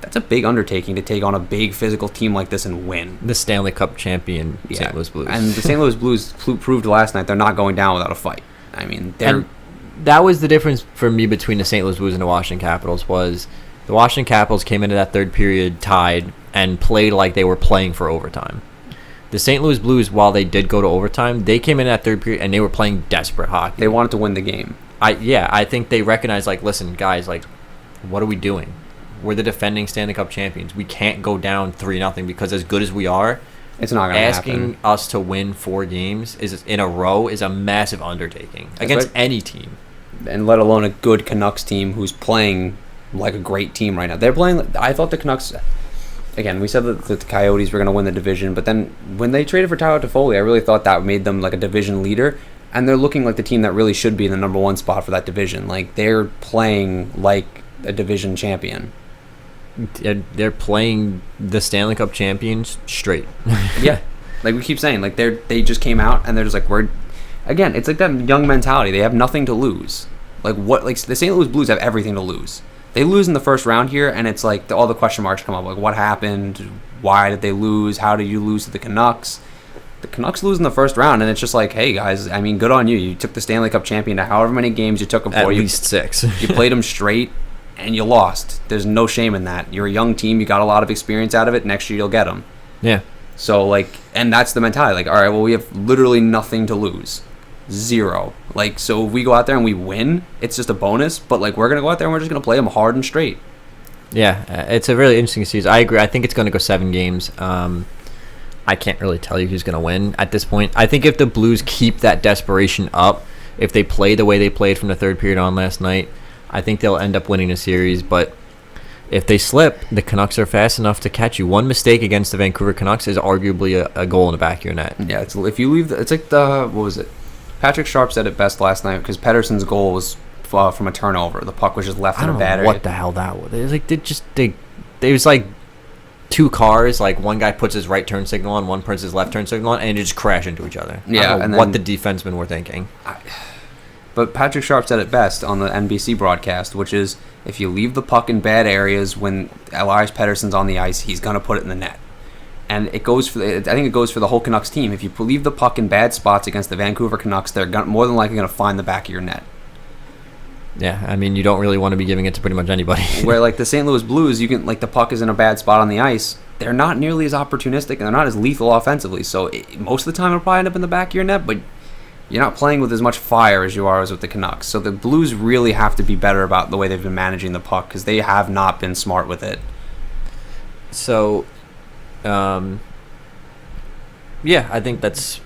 that's a big undertaking to take on a big physical team like this and win. The Stanley Cup champion St. Louis Blues. And the St. Louis Blues proved last night they're not going down without a fight. I mean, that was the difference for me between the St. Louis Blues and the Washington Capitals. Was the Washington Capitals came into that third period tied and played like they were playing for overtime. The St. Louis Blues, while they did go to overtime, they came in that third period and they were playing desperate hockey. They wanted to win the game. I think they recognized, like, listen, guys, like, what are we doing? We're the defending Stanley Cup champions. We can't go down 3-0 because as good as we are, it's not going to happen. Asking us to win 4 games in a row is a massive undertaking against any team. And let alone a good Canucks team who's playing like a great team right now. They're playing. I thought the Canucks. Again, we said that the Coyotes were going to win the division, but then when they traded for Tyler Toffoli, I really thought that made them like a division leader, and they're looking like the team that really should be in the number 1 spot for that division. Like, they're playing like a division champion. They're playing the Stanley Cup champions straight. Yeah, like we keep saying, like they just came out and they're just like, again, it's like that young mentality. They have nothing to lose. Like the St. Louis Blues have everything to lose. They lose in the first round here, and it's like all the question marks come up. Like, what happened? Why did they lose? How did you lose to the Canucks? The Canucks lose in the first round, and it's just like, hey, guys, I mean, good on you. You took the Stanley Cup champion to however many games you took them for. At least 6. You played them straight, and you lost. There's no shame in that. You're a young team. You got a lot of experience out of it. Next year, you'll get them. Yeah. So, like, and that's the mentality. Like, all right, well, we have literally nothing to lose. 0. Like, so if we go out there and we win, it's just a bonus, but like, we're gonna go out there and we're just gonna play them hard and straight. Yeah, it's a really interesting season. I agree. I think it's gonna go 7 games. I can't really tell you who's gonna win at this point. I think if the Blues keep that desperation up, if they play the way they played from the third period on last night, I think they'll end up winning the series. But if they slip, the Canucks are fast enough to catch you. One mistake against the Vancouver Canucks is arguably a goal in the back of your net. Yeah, if you leave, it's like what was it? Patrick Sharp said it best last night, because Pettersson's goal was from a turnover. The puck was just left in a battery. What the hell that was? It was like there was like 2 cars. Like, one guy puts his right turn signal on, one puts his left turn signal on, and they just crash into each other. Yeah, I don't know what the defensemen were thinking. But Patrick Sharp said it best on the NBC broadcast, which is if you leave the puck in bad areas when Elias Pettersson's on the ice, he's gonna put it in the net. And I think it goes for the whole Canucks team. If you leave the puck in bad spots against the Vancouver Canucks, they're more than likely going to find the back of your net. Yeah, I mean, you don't really want to be giving it to pretty much anybody. Where, like, the St. Louis Blues, you can, like, the puck is in a bad spot on the ice. They're not nearly as opportunistic, and they're not as lethal offensively. So most of the time, it'll probably end up in the back of your net, but you're not playing with as much fire as you are with the Canucks. So the Blues really have to be better about the way they've been managing the puck, because they have not been smart with it. So... yeah, I think that's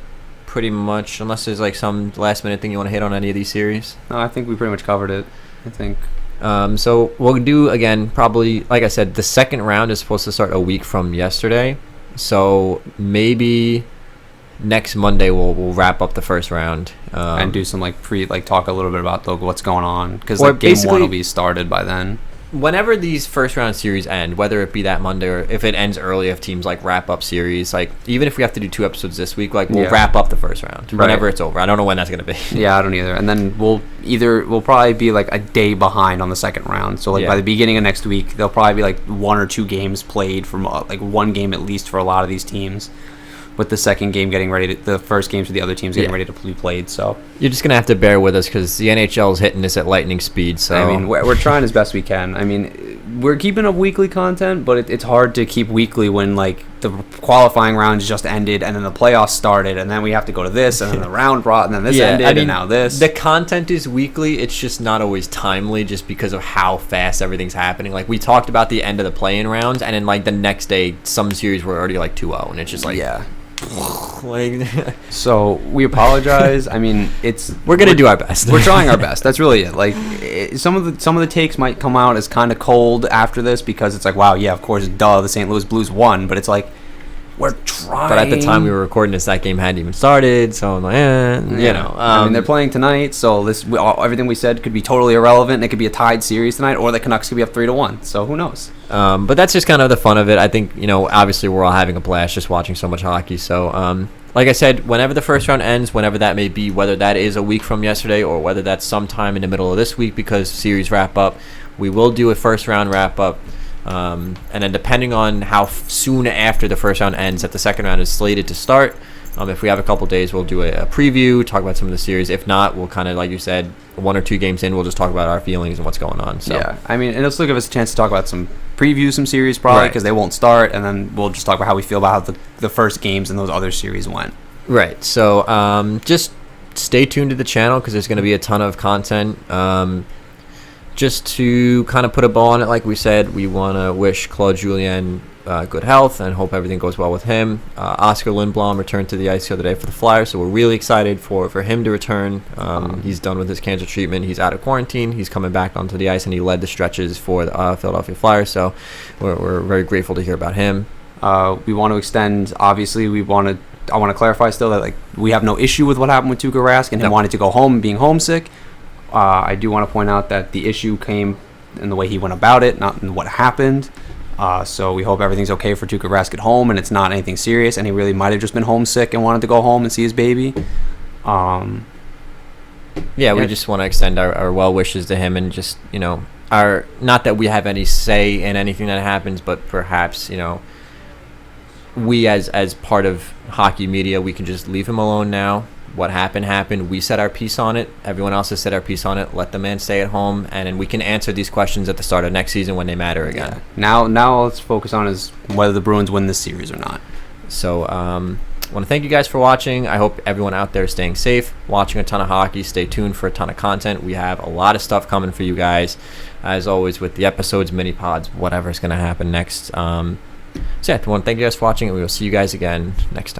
pretty much, unless there's like some last minute thing you want to hit on any of these series. No, I think we pretty much covered it. I think. So we'll do again, probably, like I said, the second round is supposed to start a week from yesterday. So maybe next Monday we'll wrap up the first round. And do some talk a little bit about what's going on. Because game one will be started by then. Whenever these first round series end, whether it be that Monday or if it ends early, if teams like wrap up series, like even if we have to do 2 episodes this week, like we'll wrap up the first round whenever it's over. I don't know when that's gonna be. Yeah, I don't either. And then we'll probably be like a day behind on the second round. So by the beginning of next week, there'll probably be like 1 or 2 games played from like 1 game at least for a lot of these teams. With the second game the first games for the other teams getting ready to be played. So you're just gonna have to bear with us because the NHL is hitting us at lightning speed. So I mean, we're trying as best we can. I mean, we're keeping up weekly content, but it's hard to keep weekly when like the qualifying rounds just ended and then the playoffs started and then we have to go to this and then the round brought and then this ended and now this. The content is weekly. It's just not always timely, just because of how fast everything's happening. Like we talked about the end of the play-in rounds, and then like the next day, some series were already like 2-0, and it's just like like so we apologize. I mean, we're gonna do our best. We're trying our best. That's really it. Like some of the takes might come out as kind of cold after this because it's like, wow, yeah, of course, duh, the St. Louis Blues won, but it's like we're trying. But at the time we were recording this, that game hadn't even started, so I'm like, you know. I mean, they're playing tonight, so everything we said could be totally irrelevant. And it could be a tied series tonight, or the Canucks could be up 3-1. So who knows? But that's just kind of the fun of it. I think, obviously we're all having a blast just watching so much hockey. So, like I said, whenever the first round ends, whenever that may be, whether that is a week from yesterday or whether that's sometime in the middle of this week because series wrap up, we will do a first round wrap up. And then depending on how soon after the first round ends that the second round is slated to start, if we have a couple days, we'll do a preview, talk about some of the series. If not, we'll kind of, like you said, 1 or 2 games in, we'll just talk about our feelings and what's going on. So yeah, I mean, and it'll still give us a chance to talk about some series probably because they won't start, and then we'll just talk about how we feel about how the first games and those other series went. Right. So just stay tuned to the channel because there's going to be a ton of content. Just to kind of put a bow on it, like we said, we want to wish Claude Julien good health and hope everything goes well with him. Oscar Lindblom returned to the ice the other day for the Flyers, so we're really excited for him to return. He's done with his cancer treatment. He's out of quarantine. He's coming back onto the ice, and he led the stretches for the Philadelphia Flyers, so we're very grateful to hear about him. We want to extend, obviously, I want to clarify still that we have no issue with what happened with Tuukka Rask and him wanting to go home and being homesick. I do want to point out that the issue came in the way he went about it, not in what happened. So we hope everything's okay for Tuukka Rask at home and it's not anything serious, and he really might have just been homesick and wanted to go home and see his baby. We just want to extend our well wishes to him, and just, not that we have any say in anything that happens, but perhaps, we as part of hockey media, we can just leave him alone now. What happened. We said our piece on it. Everyone else has said our piece on it. Let the man stay at home, and then we can answer these questions at the start of next season when they matter again. Yeah. Now let's focus on is whether the Bruins win this series or not. So I want to thank you guys for watching. I hope everyone out there is staying safe, watching a ton of hockey. Stay tuned for a ton of content. We have a lot of stuff coming for you guys, as always, with the episodes, mini pods, whatever's going to happen next. I want to thank you guys for watching, and we will see you guys again next time.